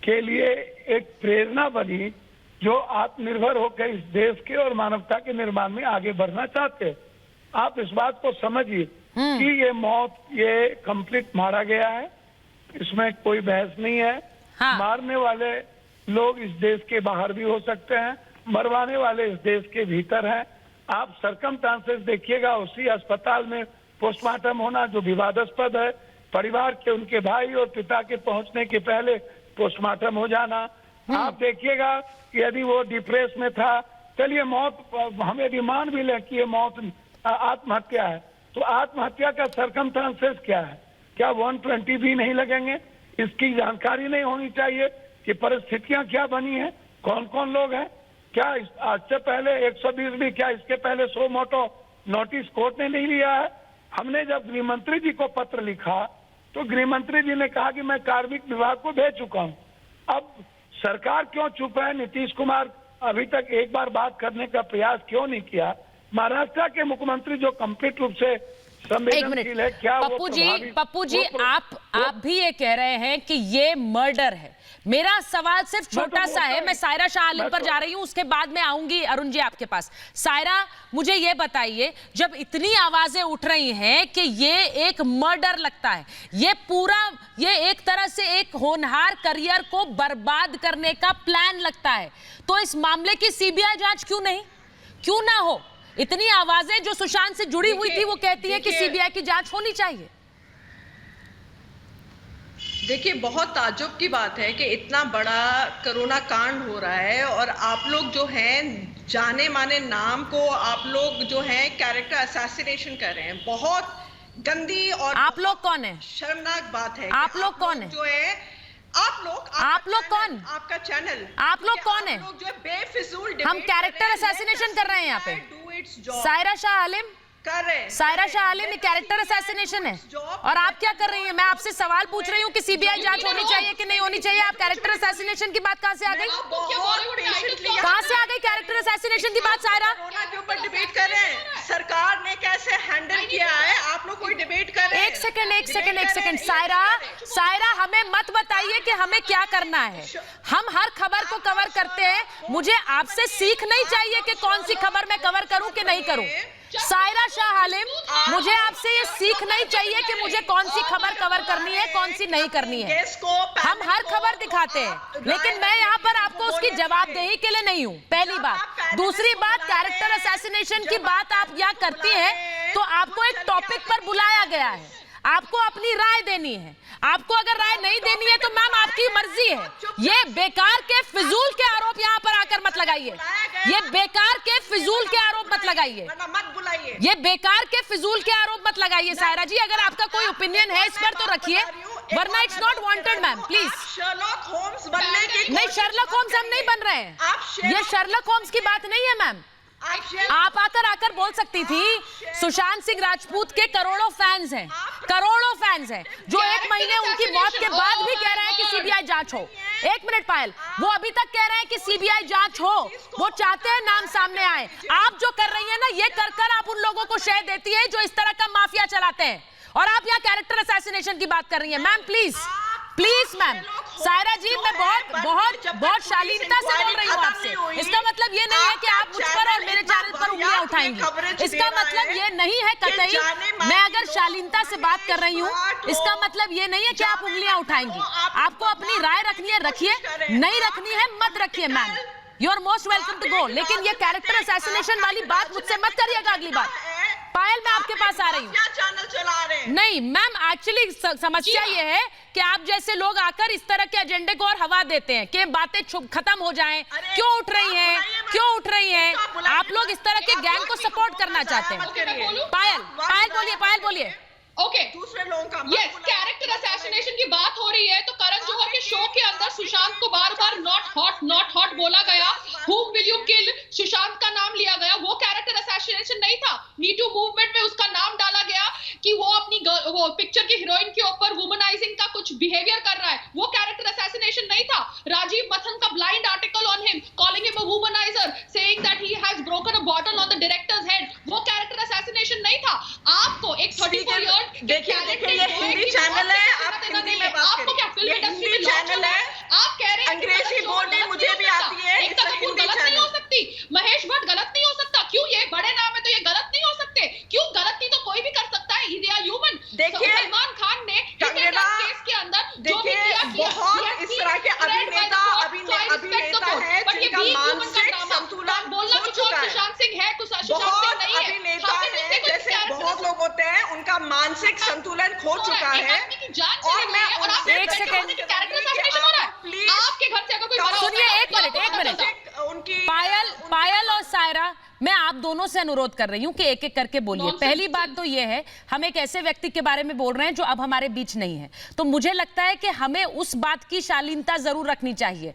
के लिए एक प्रेरणा बनी जो आत्मनिर्भर होकर इस देश के और मानवता के निर्माण में आगे बढ़ना चाहते। आप इस बात को समझिए कि ये मौत, ये कंप्लीट मारा गया है, इसमें कोई बहस नहीं है। हाँ। मारने वाले लोग इस देश के बाहर भी हो सकते हैं, मरवाने वाले इस देश के भीतर हैं। आप सरकमस्टांसेस देखिएगा, उसी अस्पताल में पोस्टमार्टम होना जो विवादास्पद है, परिवार के उनके भाई और पिता के पहुंचने के पहले पोस्टमार्टम हो जाना। आप देखिएगा कि यदि वो डिप्रेस में था, चलिए मौत, हम यदि मान भी लें कि ये मौत आत्महत्या है, तो आत्महत्या का सरकमस्टांसेस क्या है? क्या 120 भी नहीं लगेंगे? इसकी जानकारी नहीं होनी चाहिए कि परिस्थितियां क्या बनी है, कौन कौन लोग हैं? क्या आज से पहले 120 भी, क्या इसके पहले 100 मोटो नोटिस कोर्ट ने नहीं लिया है? हमने जब गृह मंत्री जी को पत्र लिखा तो गृह मंत्री जी ने कहा कि मैं कार्मिक विभाग को भेज चुका हूं। अब सरकार क्यों चुप है? नीतीश कुमार अभी तक एक बार बात करने का प्रयास क्यों नहीं किया? महाराष्ट्र के मुख्यमंत्री जो कंप्लीट रूप से संवेदनशील है, क्या पप्पू जी, आप भी ये कह रहे हैं कि ये मर्डर है, मेरा सवाल सिर्फ छोटा सा है, मैं सायरा शाह आलिम पर तो- जा रही हूं, उसके बाद में आऊंगी अरुण जी आपके पास। सायरा, मुझे ये बताइए, जब इतनी आवाजें उठ रही हैं कि ये एक मर्डर लगता है, ये एक तरह से एक होनहार करियर को बर्बाद करने का प्लान लगता है, तो इस मामले की सीबीआई जांच क्यों ना हो? इतनी आवाजें जो सुशांत से जुड़ी हुई थी वो कहती है कि सीबीआई की जांच होनी चाहिए। देखिए, बहुत ताज्जुब की बात है कि इतना बड़ा कोरोना कांड हो रहा है और आप लोग जो हैं जाने माने नाम को आप लोग जो हैं कैरेक्टर असैसिनेशन कर रहे हैं। बहुत गंदी और आप लोग कौन है? शर्मनाक बात है। आप लोग कौन है? जो है आप लोग कौन? आपका चैनल। आप लोग कौन है? आप लोग जो है बेफिजूल हम कैरेक्टर असैसिनेशन कर रहे हैं यहाँ पे। सायरा शाह आलिम कर रहे हैं। सायरा शाह आलिम ये कैरेक्टर असैसिनेशन है, और आप क्या कर रही हैं? मैं आपसे सवाल पूछ रही हूँ कि सीबीआई जांच होनी चाहिए कि नहीं होनी चाहिए। आप कैरेक्टर असैसिनेशन की बात कहां से आ गई? कहां से आ गई कैरेक्टर असैसिनेशन की बात? सायरा, के ऊपर डिबेट कर रहे हैं, सरकार ने कैसे हैंडल किया है, आप लोग कोई डिबेट कर रहे हैं। एक सेकंड सायरा, हमें मत बताइए कि हमें क्या करना है। हम हर खबर को कवर करते हैं, मुझे आपसे सीख नहीं चाहिए कि कौन सी खबर मैं कवर करूं कि नहीं करूं। सायरा शाह आलिम, मुझे आपसे ये सीख नहीं चाहिए कि मुझे कौन सी खबर कवर करनी है, कौन सी नहीं करनी है। हम हर खबर दिखाते हैं, लेकिन मैं यहाँ पर आपको उसकी जवाबदेही के लिए नहीं हूँ, पहली बात। दूसरी बात, कैरेक्टर असैसिनेशन की बात आप यहाँ करती हैं तो आपको एक टॉपिक पर बुलाया गया है, आपको अपनी राय देनी है। आपको अगर राय नहीं देनी है तो मैम आपकी मर्जी है। ये बेकार के फिजूल के आरोप यहाँ पर आकर मत लगाइए, ये बेकार के फिजूल के आरोप मत लगाइए, ये बेकार के फिजूल के आरोप मत लगाइए। सायरा जी, अगर आपका कोई ओपिनियन है इस पर तो रखिए, वरना it's not wanted ma'am, please. Sherlock Holmes बनने की नहीं, शर्लॉक होम्स हम नहीं बन रहे हैं, ये शर्लॉक होम्स की बात नहीं है मैम। आप आकर बोल सकती थी सुशांत सिंह राजपूत के करोड़ों फैंस हैं, जो एक महीने उनकी मौत के बाद भी कह रहे हैं कि सीबीआई जांच हो। एक मिनट पायल, वो अभी तक कह रहे हैं कि सीबीआई जांच हो, वो चाहते हैं नाम सामने आए। आप जो कर रही हैं ना, ये कर आप उन लोगों को शय देती है जो इस तरह का माफिया चलाते हैं, और आप यहाँ कैरेक्टर असैसिनेशन की बात कर रही हैं। Ma'am please ma'am. Saira ji, मैं बहुत शालीनता से बोल रही हूँ आपसे। इसका मतलब ये नहीं है कि आप मुझ पर और मेरे चैनल पर उंगलियां उठाएंगी, इसका मतलब ये नहीं है कतई। मैं अगर शालीनता से बात कर रही हूँ, इसका मतलब ये नहीं है कि आप उंगलियां उठाएंगी। आपको अपनी राय रखनी है रखिए, नहीं रखनी है मत रखिए ma'am, you are most welcome to go. लेकिन ये कैरेक्टर असैसिनेशन वाली बात मुझसे मत करिएगा अगली बार। पायल, मैं आपके पास आ रही हूँ। क्या चैनल चला रहे हैं? नहीं मैम, एक्चुअली समस्या ये है कि आप जैसे लोग आकर इस तरह के एजेंडे को और हवा देते हैं कि बातें खत्म हो जाएं। क्यों उठ रही हैं? आप लोग इस तरह के गैंग को सपोर्ट करना चाहते हैं। पायल बोलिए। ओके, दूसरे लोगों का यस, कैरेक्टर असैसिनेशन की बात हो रही है तो करण जौहर के शो के अंदर सुशांत को बार-बार नॉट हॉट बोला गया, whom will you kill, Sushant का नाम लिया गया। वो कैरेक्टर असैसिनेशन नहीं था। मी टू मूवमेंट में उसका नाम डाला गया कि वो अपनी वो पिक्चर की हीरोइन के ऊपर वुमनाइजिंग का कुछ बिहेवियर कर रहा है, वो कैरेक्टर असैसिनेशन नहीं था। राजीव मथन का blind article on him, calling him a womaniser, saying that he has broken a bottle on the directors head, वो कैरेक्टर असैसिनेशन नहीं था। आपको एक 34 ईयर देखिए ये हिंदी चैनल है, आप हिंदी में बात करिए। ये हिंदी चैनल है, आप कह रहे हैं अंग्रेजी बोलनी मुझे भी आती है। एकता कपूर गलत नहीं हो सकती, महेश भट्ट गलत नहीं हो सकता। क्यों? ये बड़े नाम है तो ये गलत नहीं हो सकते। क्यों? गलती तो कोई भी कर सकता है, दे आर ह्यूमन। देखिए, सलमान खान ने केस के अंदर जो भी किया बहुत इस तरह के अभिनेता है जिनका मानसिक संतुलन खो चुका है। सुशांत सिंह है, बहुत अभिनेता है, जैसे बहुत लोग होते हैं, उनका मानसिक संतुलन खो चुका है। और मैं एक सेकंड, आपके घर से अगर कोई सुनिए, एक मिनट उनकी पायल और सायरा, मैं आप दोनों से अनुरोध कर रही हूं कि एक एक करके बोलिए। पहली बात तो यह है, हम एक ऐसे व्यक्ति के बारे में बोल रहे हैं जो अब हमारे बीच नहीं है, तो मुझे लगता है कि हमें उस बात की शालीनता जरूर रखनी चाहिए।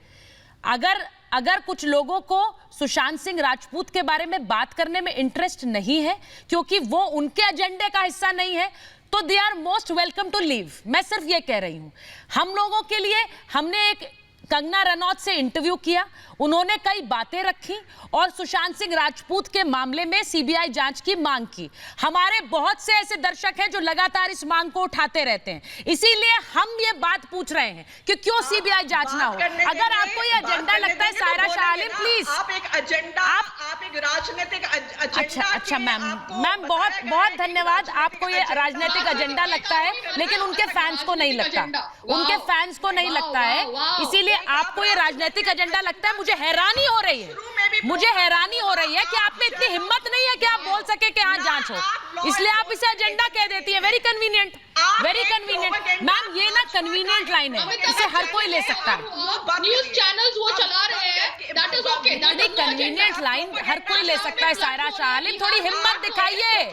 अगर कुछ लोगों को सुशांत सिंह राजपूत के बारे में बात करने में इंटरेस्ट नहीं है क्योंकि वो उनके एजेंडे का हिस्सा नहीं है, तो they are most welcome to leave. मैं सिर्फ ये कह रही हूं, हम लोगों के लिए हमने एक कंगना रनौत से इंटरव्यू किया, उन्होंने कई बातें रखी और सुशांत सिंह राजपूत के मामले में सीबीआई जांच की मांग की। हमारे बहुत से ऐसे दर्शक हैं जो लगातार इस मांग को उठाते रहते हैं, इसीलिए हम ये बात पूछ रहे हैं कि क्यों सीबीआई जांच ना हो। अगर आपको ये एजेंडा लगता है, सायरा शाह आलिम प्लीज, आप एक एजेंडा, आप एक राजनीतिक एजेंडा। अच्छा मैम बहुत धन्यवाद। आपको ये राजनीतिक एजेंडा लगता है, लेकिन उनके फैंस को नहीं लगता, उनके फैंस को नहीं लगता है, इसीलिए आपको ये राजनीतिक एजेंडा लगता है। मुझे हैरानी हो रही है, मुझे हैरानी हो रही है कि आप में इतनी हिम्मत नहीं है कि आप बोल सके कि हाँ जांच हो, इसलिए आप इसे एजेंडा कह देती है। Very convenient, very convenient. Ma'am ये ना कन्वीनियंट लाइन है, इसे हर कोई ले सकता है। न्यूज चैनल्स वो चला रहे हैं, that is okay, that is convenient line हर कोई ले सकता है। सायरा शाह आलिम थोड़ी हिम्मत दिखाइए,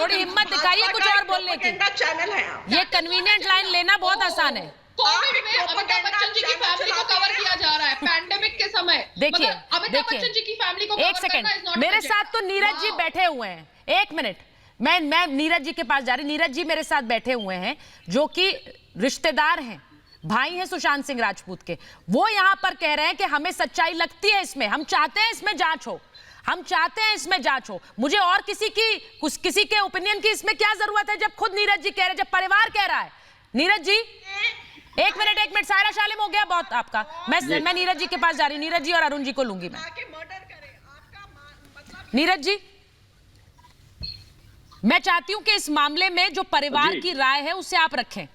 थोड़ी हिम्मत दिखाइए कुछ और बोलने की। चैनल है, ये कन्वीनियंट लाइन लेना बहुत आसान है। कोविड में अमिताभ बच्चन जी की फैमिली को कवर किया जा रहा है, पैंडेमिक के समय। देखिए अमिताभ बच्चन जी की फैमिली को एक सेकंड, मेरे साथ तो नीरज जी बैठे हुए हैं, एक मिनट, मैं नीरज जी के पास जा रही। नीरज जी मेरे साथ बैठे हुए हैं, जो कि रिश्तेदार हैं, भाई हैं सुशांत सिंह राजपूत के। वो यहां पर कह रहे हैं कि हमें सच्चाई लगती है इसमें, हम चाहते हैं इसमें जांच हो, हम चाहते हैं इसमें जांच हो। मुझे और किसी के ओपिनियन की इसमें क्या जरूरत है, जब खुद नीरज जी कह रहे हैं, जब परिवार कह रहा है। नीरज जी एक मिनट, सायरा शाह आलिम हो गया बहुत आपका। मैं नीरज जी के पास जा रही हूँ, नीरज जी और अरुण जी को लूंगी मैं। नीरज जी, मैं चाहती हूं कि इस मामले में जो परिवार की राय है उसे आप रखें।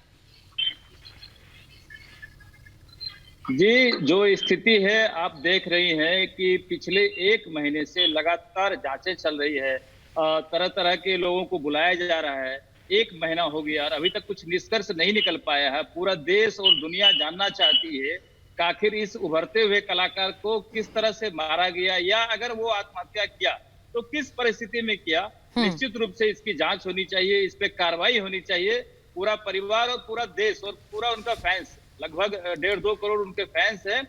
जी, जो स्थिति है आप देख रही हैं कि पिछले 1 महीने से लगातार जांचें चल रही है, तरह तरह के लोगों को बुलाया जा रहा है। 1 महीना हो गया और अभी तक कुछ निष्कर्ष नहीं निकल पाया है। पूरा देश और दुनिया जानना चाहती है कि आखिर इस उभरते हुए कलाकार को किस तरह से मारा गया, या अगर वो आत्महत्या किया तो किस परिस्थिति में किया। निश्चित रूप से इसकी जांच होनी चाहिए, इस पे कार्रवाई होनी चाहिए। पूरा परिवार और पूरा देश और पूरा उनका फैंस, लगभग 1.5-2 करोड़ उनके फैंस हैं,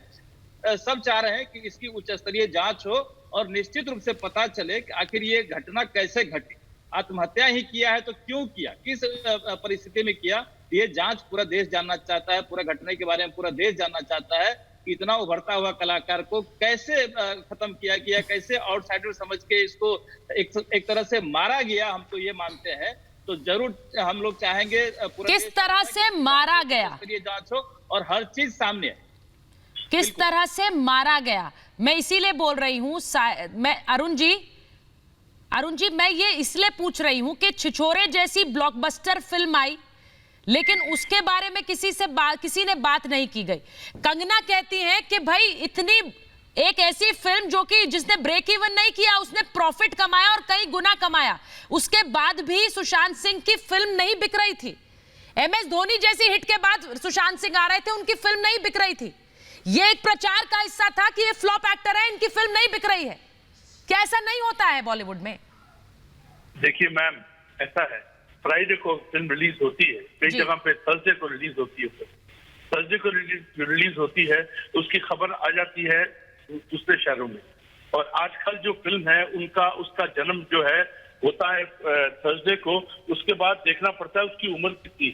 सब चाह रहे हैं कि इसकी उच्च स्तरीय जांच हो और निश्चित रूप से पता चले कि आखिर ये घटना कैसे घटी। आत्महत्या ही किया है तो क्यों किया, किस परिस्थिति में किया, ये जांच पूरा देश जानना चाहता है। पूरा घटना के बारे में पूरा देश जानना चाहता है। इतना उभरता हुआ कलाकार को कैसे खत्म किया गया, कैसे आउटसाइडर समझ के इसको एक तरह से मारा गया, हम तो ये मानते हैं। तो जरूर हम लोग चाहेंगे किस तरह से मारा गया, ये जांच हो और हर चीज सामने है। किस तरह से मारा गया, मैं इसीलिए बोल रही हूँ। मैं अरुण जी मैं ये इसलिए पूछ रही हूं कि छिछोरे जैसी ब्लॉकबस्टर फिल्म आई, लेकिन उसके बारे में किसी ने बात नहीं की गई। कंगना कहती हैं कि भाई इतनी एक ऐसी फिल्म जो कि जिसने ब्रेक इवन नहीं किया, उसने प्रॉफिट कमाया और कई गुना कमाया, उसके बाद भी सुशांत सिंह की फिल्म नहीं बिक रही थी। MS धोनी जैसी हिट के बाद सुशांत सिंह आ रहे थे, उनकी फिल्म नहीं बिक रही थी। ये एक प्रचार का हिस्सा था कि ये फ्लॉप एक्टर है, इनकी फिल्म नहीं बिक रही है। क्या ऐसा नहीं होता है बॉलीवुड में? देखिए मैम, ऐसा है, फ्राइडे को फिल्म रिलीज होती है, कई जगह पे थर्सडे को रिलीज होती है। थर्सडे को रिलीज होती है, उसकी खबर आ जाती है दूसरे शहरों में। और आजकल जो फिल्म है उसका जन्म जो है होता है थर्सडे को, उसके बाद देखना पड़ता है उसकी उम्र कितनी,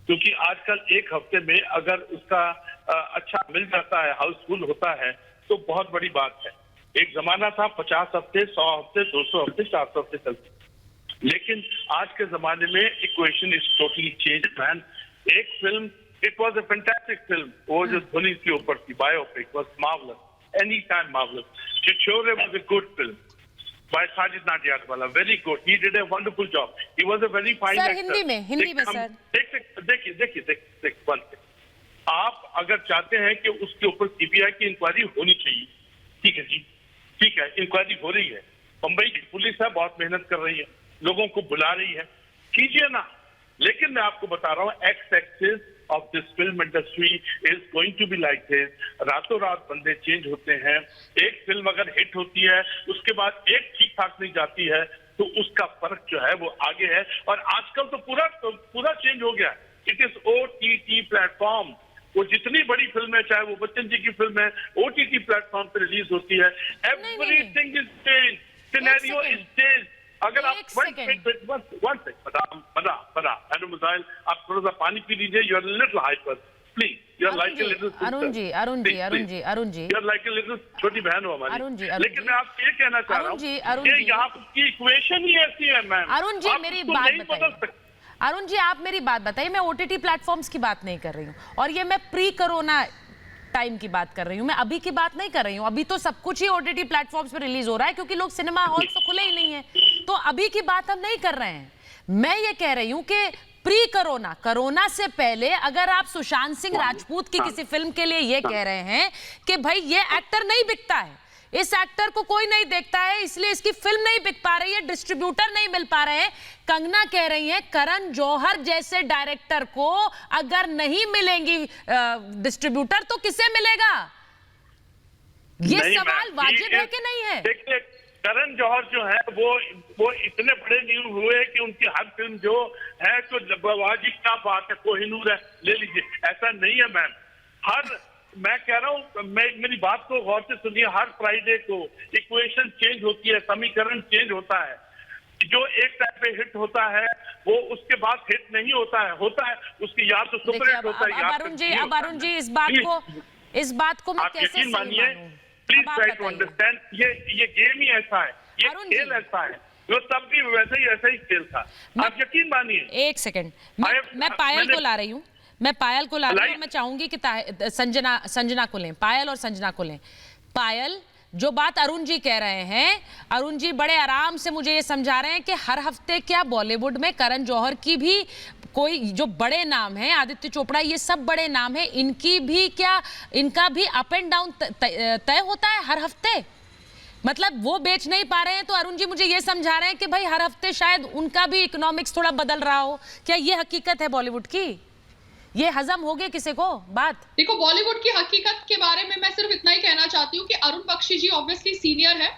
क्योंकि आजकल एक हफ्ते में अगर उसका अच्छा मिल जाता है, हाउसफुल होता है, तो बहुत बड़ी बात है। एक जमाना था 50 हफ्ते, 100 हफ्ते, 200 हफ्ते, 400 हफ्ते चलते, लेकिन आज के जमाने में equation is totally change man. एक film, it was a fantastic film, वो जो धोनी के ऊपर थी, biopic, was marvellous, any time marvellous. Chhichhore was a good film by Sajid Nadiadwala, very good, he did a wonderful job, he was a very fine actor. Hindi में sir देखिए one thing, आप अगर चाहते हैं कि उसके ऊपर सीबीआई की इंक्वायरी होनी चाहिए, ठीक है जी, ठीक है, इंक्वायरी हो रही है, मुंबई की पुलिस है, बहुत मेहनत कर रही है, लोगों को बुला रही है, कीजिए ना। लेकिन मैं आपको बता रहा हूँ, ex axis of this film industry is going to be like this. रातों रात बंदे चेंज होते हैं। एक फिल्म अगर हिट होती है, उसके बाद एक ठीक ठाक नहीं जाती है, तो उसका फर्क जो है वो आगे है। और आजकल तो पूरा चेंज हो गया। It is OTT platform. वो जितनी बड़ी फिल्म है, चाहे वो बच्चन जी की फिल्म है, OTT प्लेटफॉर्म पे रिलीज होती है। Everything is change, scenario is change. अगर आप मदा, आप थोड़ा सा पानी पी लीजिए, you are little hyper, please. You are like a little sister. Arun ji you are like a little, छोटी बहन हो हमारी। अरुण जी, लेकिन मैं आपसे ये कहना चाह रहा हूँ कि यहाँ की इक्वेशन ही ऐसी है मैम। अरुण जी मेरी बात बताइए, अरुण जी आप मेरी बात बताइए, मैं OTT प्लेटफॉर्म्स की बात नहीं कर रही हूँ, और ये मैं प्री कोरोना टाइम की बात कर रही हूँ, मैं अभी की बात नहीं कर रही हूँ। अभी तो सब कुछ ही OTT प्लेटफॉर्म्स पे रिलीज हो रहा है, क्योंकि लोग सिनेमा हॉल तो खुले ही नहीं है, तो अभी की बात हम नहीं कर रहे हैं। मैं ये कह रही हूँ कि प्री कोरोना से पहले अगर आप सुशांत सिंह राजपूत की किसी फिल्म के लिए ये कह रहे हैं कि भाई ये एक्टर नहीं बिकता है, इस एक्टर को कोई नहीं देखता है, इसलिए इसकी फिल्म नहीं बिक पा रही है, डिस्ट्रीब्यूटर नहीं मिल पा रहे हैं। कंगना कह रही है करण जौहर जैसे डायरेक्टर को अगर नहीं मिलेंगी डिस्ट्रीब्यूटर तो किसे मिलेगा? ये सवाल वाजिब है कि नहीं है? देखिए करण जौहर जो है वो इतने बड़े नहीं हुए कि उनकी हर फिल्म जो है तो वाजिब क्या बात है, कोहिनूर है, ले लीजिए, ऐसा नहीं है मैम। मैं कह रहा हूँ, मेरी बात को गौर से सुनिए, हर फ्राइडे को इक्वेशन चेंज होती है, समीकरण चेंज होता है। जो एक टाइम पे हिट होता है वो उसके बाद हिट नहीं होता है उसकी या तो सुपर हिट होता है। अब अरुण जी इस बात को मैं कैसे सही मानूं? प्लीज ट्राई टू अंडरस्टैंड, ये गेम ही ऐसा है, ये खेल ऐसा है, जो तब भी वैसा ही खेल था, आप यकीन मानिए। एक सेकंड, मैं पायल को ला रही हूँ, और मैं चाहूंगी कि संजना को लें, पायल और संजना को लें। पायल, जो बात अरुण जी कह रहे हैं, अरुण जी बड़े आराम से मुझे ये समझा रहे हैं कि हर हफ्ते क्या बॉलीवुड में करण जौहर की भी कोई जो बड़े नाम हैं, आदित्य चोपड़ा, ये सब बड़े नाम हैं, इनका भी अप एंड डाउन तय होता है हर हफ्ते? मतलब वो बेच नहीं पा रहे हैं तो अरुण जी मुझे ये समझा रहे हैं कि भाई हर हफ्ते शायद उनका भी इकोनॉमिक्स थोड़ा बदल रहा हो। क्या ये हकीकत है बॉलीवुड की? ये हजम हो गए किसी को बात? देखो, बॉलीवुड की हकीकत के बारे में मैं सिर्फ इतना ही कहना चाहती हूँ कि अरुण बख्शी जी ऑब्वियसली सीनियर है,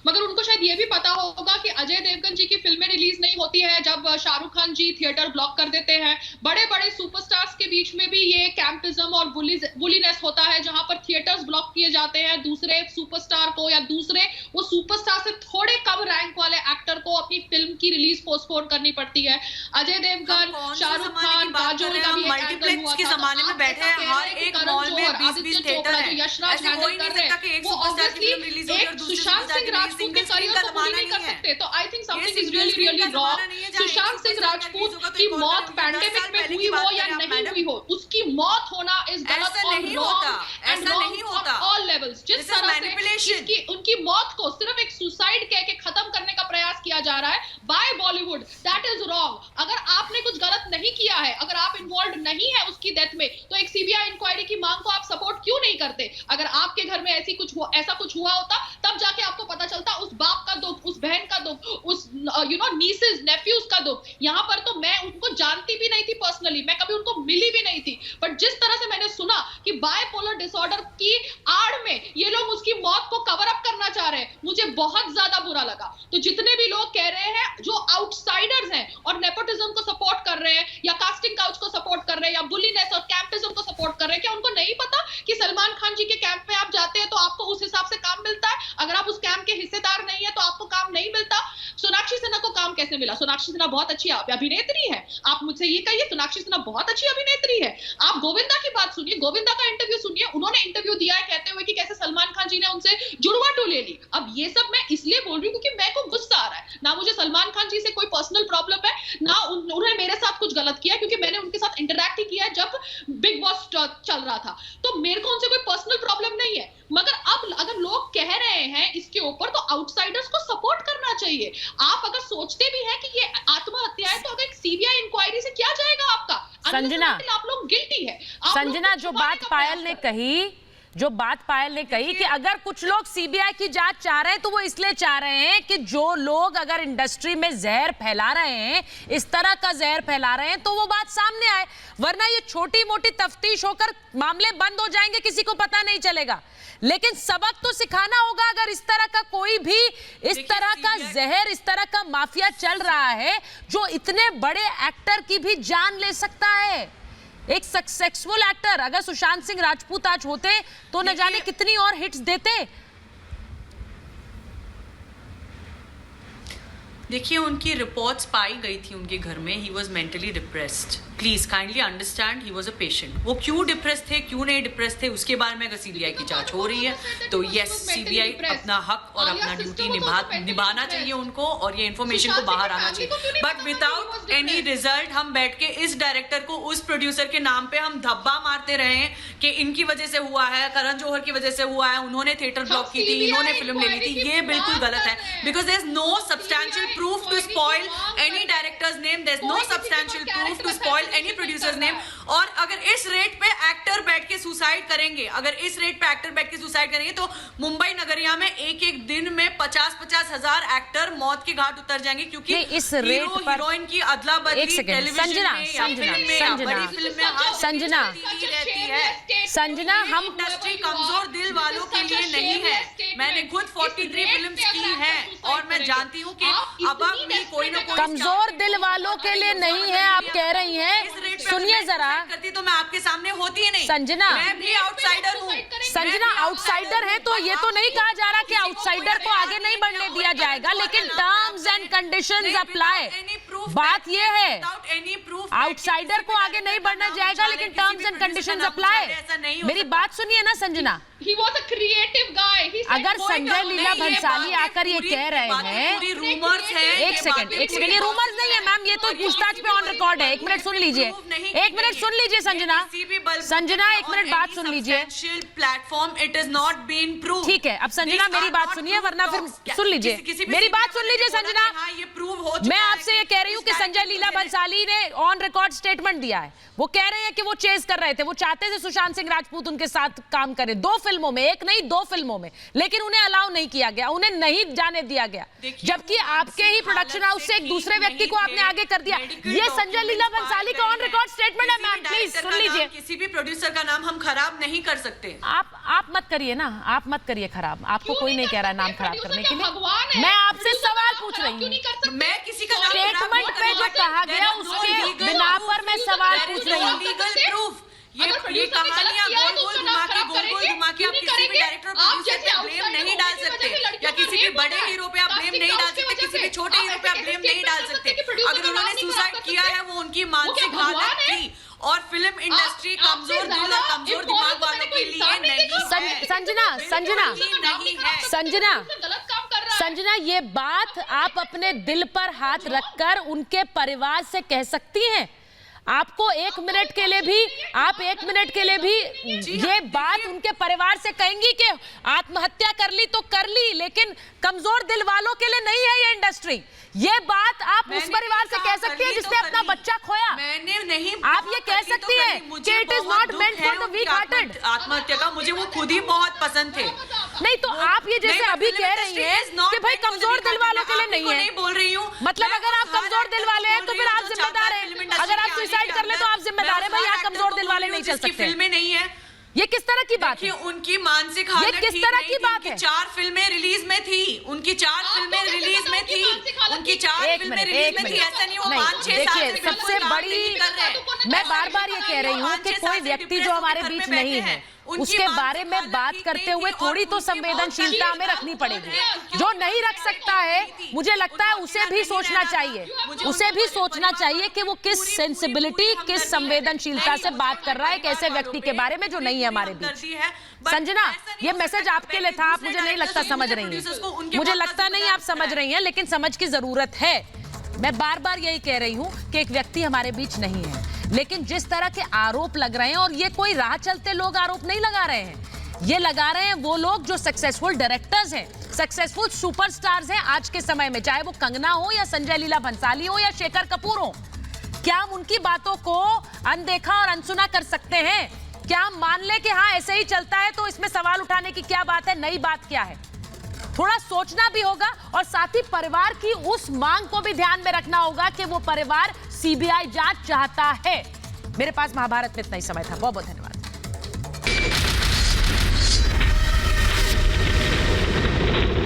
मगर उनको शायद ये भी पता होगा कि अजय देवगन जी की फिल्में रिलीज नहीं होती है जब शाहरुख खान जी थिएटर ब्लॉक कर देते हैं। बड़े बड़े सुपरस्टार्स के बीच में भी ये कैंपिज्म और बुलीनेस होता है, जहां पर थिएटर्स ब्लॉक किए जाते हैं दूसरे सुपरस्टार को या दूसरे वो सुपरस्टार से थोड़े कम रैंक वाले एक्टर को अपनी फिल्म की रिलीज पोस्टपोन करनी पड़ती है। अजय देवगन, शाहरुख खान, काजोल का भी मल्टीप्लेक्स के जमाने में बैठे हैं, हर एक मॉल में 20-20 थिएटर है, यशराज हैंडल कर रहे हैं, वो ऑब्वियसली एक सुशांत सिंह राजपूत के करियर को पूरी नहीं कर सकते। तो I think something is really wrong. Sushant Singh Rajput की मौत पैंडेमिक में हुई हो या नहीं हुई हो, उसकी मौत होना इज गलत और wrong and wrong on all levels. जिस तरह से उनकी मौत को सिर्फ एक सुसाइड कह के खत्म करने का प्रयास किया जा रहा है by Bollywood, that is wrong. अगर आपने कुछ गलत नहीं किया है, अगर आप इन्वॉल्व नहीं है उसकी डेथ में, तो एक सीबीआई इंक्वायरी की मांग को आप सपोर्ट क्यों नहीं करते? अगर आपके घर में ऐसा कुछ हुआ होता तब जाके आपको पता चलता उस बाप का दुख, उस बहन का दुख, उस नीसेस नेफ्यूज का दुख। यहाँ पर तो मैं उनको जानती भी नहीं थी पर्सनली, मैं कभी उनको मिली भी नहीं थी, बट जिस तरह से मैंने सुना कि बायपोलर डिसऑर्डर की आड़ में ये लोग उसकी मौत को कवर अप करना चाह रहे हैं, मुझे बहुत ज्यादा बुरा लगा। तो जितने भी लोग कह रहे हैं जो आउटसाइडर्स हैं और नेपोटिज्म को सपोर्ट कर रहे हैं या कास्टिंग काउच को सपोर्ट कर रहे हैं या बुलीनेस और कैंपिज्म को सपोर्ट कर रहे हैं, क्या उनको नहीं पता कि सलमान खान जी के कैंप में आप जाते हैं तो आपको उस हिसाब से काम मिलता है? अगर आप उस कैंप के हिस्सेदार नहीं है तो आपको काम नहीं मिलता। सोनाक्षी सिन्हा को काम कैसे मिला? सोनाक्षी सिन्हा बहुत अच्छी अभिनेत्री है, आप मुझसे ये कहिए, सोनाक्षी सिन्हा बहुत अच्छी अभिनेत्री है। आप गोविंदा की बात सुनिए, गोविंदा का इंटरव्यू सुनिए, उन्होंने इंटरव्यू दिया है कहते हुए कि कैसे सलमान खान जी ने उनसे जुड़वा टू ले ली। अब ये सब मैं इसलिए बोल रही हूँ क्योंकि मेरे को गुस्सा आ रहा है, ना मुझे सलमान खान जी से कोई पर्सनल प्रॉब्लम है, ना उन्होंने मेरे साथ कुछ गलत किया, क्योंकि मैंने उनके साथ इंटरैक्ट ही किया है जब बिग बॉस चल रहा था, तो मेरे को उनसे कोई पर्सनल प्रॉब्लम नहीं है। मगर अब अगर लोग कह रहे हैं इसके ऊपर, तो आउटसाइडर्स को सपोर्ट करना चाहिए। आप अगर सोचते भी हैं कि ये आत्महत्या है, तो अगर एक सीबीआई इंक्वायरी से क्या जाएगा आपका? संजना, आप लोग गिल्टी है। संजना, जो बात पायल ने कही कि अगर कुछ लोग सीबीआई की जांच चाह रहे हैं तो वो इसलिए चाह रहे हैं कि जो लोग अगर इंडस्ट्री में जहर फैला रहे हैं, इस तरह का जहर फैला रहे हैं, तो वो बात सामने आए, वरना ये छोटी मोटी तफ्तीश होकर मामले बंद हो जाएंगे, किसी को पता नहीं चलेगा। लेकिन सबक तो सिखाना होगा। अगर इस तरह का कोई भी इस तरह का जहर, इस तरह का माफिया चल रहा है जो इतने बड़े एक्टर की भी जान ले सकता है, एक सक्सेसफुल एक्टर, अगर सुशांत सिंह राजपूत आज होते तो न जाने कितनी और हिट्स देते। देखिए, उनकी रिपोर्ट्स पाई गई थी उनके घर में, he was mentally depressed. Please kindly understand, he was a patient. वो क्यों डिप्रेस थे, क्यों नहीं डिप्रेस थे, उसके बारे में अगर सीबीआई की जांच हो रही है तो यस, सीबीआई अपना हक और अपना ड्यूटी निभाना चाहिए उनको, और ये इन्फॉर्मेशन को बाहर आना चाहिए। बट विदाउट एनी रिजल्ट हम बैठ के इस डायरेक्टर को, उस प्रोड्यूसर के नाम पे हम धब्बा मारते रहे कि इनकी वजह से हुआ है, करण जौहर की वजह से हुआ है, उन्होंने थिएटर ब्लॉक की थी, इन्होंने फिल्म ले ली थी, ये बिल्कुल गलत है। Because there is no substantial proof to spoil any director's name, there's no substantial proof to spoil any producer's name। और अगर इस रेट पे एक्टर बैठ के सुसाइड करेंगे, तो मुंबई नगरिया में एक दिन में 50-50 हजार एक्टर मौत के घाट उतर जाएंगे, क्योंकि इस रेट पर हीरोइन की अदला बदली टेलीविजन में या फिल्म में या बड़ी फिल्म में संजना, हम इंडस्ट्री कमजोर दिल वालों के लिए नहीं है। मैंने खुद 43 फिल्म्स की हैं और मैं जानती हूँ कि अब भी कोई ना कोई कमजोर दिल वालों के लिए नहीं है, आप कह रही हैं। सुनिए जरा, करती तो मैं आपके सामने होती ही नहीं। संजना, मैं भी आउटसाइडर हूँ। संजना आउटसाइडर है तो ये तो नहीं कहा जा रहा कि आउटसाइडर को आगे नहीं बढ़ने दिया जाएगा, लेकिन टर्म्स एंड कंडीशंस अप्लाई। बात ये है, आउटसाइडर को आगे नहीं बढ़ना जाएगा, लेकिन टर्म्स एंड कंडीशंस अप्लाई। मेरी बात सुनिए ना Sanjana, He was a creative guy. अगर संजय लीला भंसाली आकर ये कह रहे हैं, रूमर्स है, एक सेकंड, ये रूमर्स नहीं है मैम, ये तो पूछताछ पे ऑन रिकॉर्ड है। एक मिनट सुन लीजिए संजना, एक मिनट बात सुन लीजिए। Platform it is not been prove. ठीक है, अब संजना मेरी बात सुनिए, वरना फिर सुन लीजिए मेरी बात सुन लीजिए संजना। ये प्रूव हो, मैं आपसे ये कह रही हूँ कि संजय लीला भंसाली ने ऑन रिकॉर्ड स्टेटमेंट दिया है। वो कह रहे हैं कि वो चेज कर रहे थे, वो चाहते थे सुशांत सिंह राजपूत उनके साथ काम करे 2 फिल्मों में, एक नहीं 2 फिल्मों में, लेकिन उन्हें अलाउ नहीं किया गया, उन्हें नहीं जाने दिया गया, जबकि आपके ही प्रोडक्शन हाउस से एक दूसरे व्यक्ति को आपने आगे कर दिया। ये संजय लीला भंसाली का ऑन रिकॉर्ड स्टेटमेंट है मैम, प्लीज सुन लीजिए। किसी भी प्रोड्यूसर का नाम हम खराब नहीं कर सकते। आप मत करिए ना, आप मत करिए खराब, आपको कोई नहीं कह रहा है नाम खराब करने के लिए। मैं आपसे सवाल पूछ रही हूँ, मैं किसी का स्टेटमेंट पे जो कहा गया उसके बिना पर मैं सवाल पूछ रही हूँ। ये कहानियां गोल गोल घुमा के आप किसी भी डायरेक्टर प्रोड्यूसर पे ब्लेम नहीं डाल सकते, या किसी भी बड़े हीरो पे आप ब्लेम नहीं डाल सकते, किसी भी छोटे हीरो पे आप ब्लेम नहीं डाल सकते। अगर उन्होंने सुसाइड किया है, वो उनकी मानसिक हालत थी, और फिल्म इंडस्ट्री कमजोर दिल और कमजोर दिमाग वालों के लिए नहीं। संजना, ये बात आप अपने दिल पर हाथ रखकर उनके परिवार से कह सकती हैं। आपको 1 मिनट के लिए भी ये बात उनके परिवार से कहेंगी कि आत्महत्या कर ली तो कर ली, लेकिन कमजोर दिल वालों के लिए नहीं है ये इंडस्ट्री। ये बात आप उस परिवार से कह सकती है जिसने अपना बच्चा खोया। मैंने नहीं, आप ये कह सकती है कि it is not meant for the week hearted. आत्महत्या का मुझे वो खुद ही बहुत पसंद थे। नहीं तो आप ये जैसे अभी कह रही हैं कि भाई कमजोर दिल वालों के लिए नहीं है, नहीं बोल रही हूँ। मतलब अगर आप कमजोर दिल वाले हैं तो फिर आप जिम्मेदार हैं, अगर आप सुसाइड कर ले तो आप जिम्मेदार हैं। भाई आप कमजोर दिल वाले नहीं चल सकते। फिल्में नहीं है, ये किस तरह की बात है? उनकी मानसिक हालत किस तरह की बात है? 4 फिल्में रिलीज में थी, उनकी 4 फिल्में रिलीज में थी, उनकी 4 फिल्में रिलीज में थी। ऐसा नहीं वो 5-6 साल से सबसे बड़ी, मैं बार-बार ये कह रही हूँ कि कोई व्यक्ति जो हमारे बीच नहीं है उसके बारे में बात करते हुए थोड़ी तो संवेदनशीलता हमें रखनी पड़ेगी। जो नहीं रख सकता है, मुझे लगता है उसे भी सोचना चाहिए कि वो किस सेंसिबिलिटी, किस संवेदनशीलता से बात कर रहा है एक ऐसे व्यक्ति के बारे में जो नहीं है हमारे बीच। संजना, ये मैसेज आपके लिए था, आप मुझे नहीं लगता समझ रही हैं, मुझे लगता नहीं आप समझ रही हैं, लेकिन समझ की जरूरत है। मैं बार बार यही कह रही हूं कि एक व्यक्ति हमारे बीच नहीं है, लेकिन जिस तरह के आरोप लग रहे हैं, और ये कोई राह चलते लोग आरोप नहीं लगा रहे हैं, ये लगा रहे हैं वो लोग जो सक्सेसफुल डायरेक्टर्स हैं, सक्सेसफुल सुपरस्टार्स हैं आज के समय में, चाहे वो कंगना हो या संजय लीला भंसाली हो या शेखर कपूर हो। क्या हम उनकी बातों को अनदेखा और अनसुना कर सकते हैं? क्या हम मान ले कि हाँ ऐसे ही चलता है, तो इसमें सवाल उठाने की क्या बात है? नई बात क्या है? थोड़ा सोचना भी होगा, और साथ ही परिवार की उस मांग को भी ध्यान में रखना होगा कि वो परिवार सीबीआई जांच चाहता है। मेरे पास महाभारत में इतना ही समय था। बहुत बहुत धन्यवाद।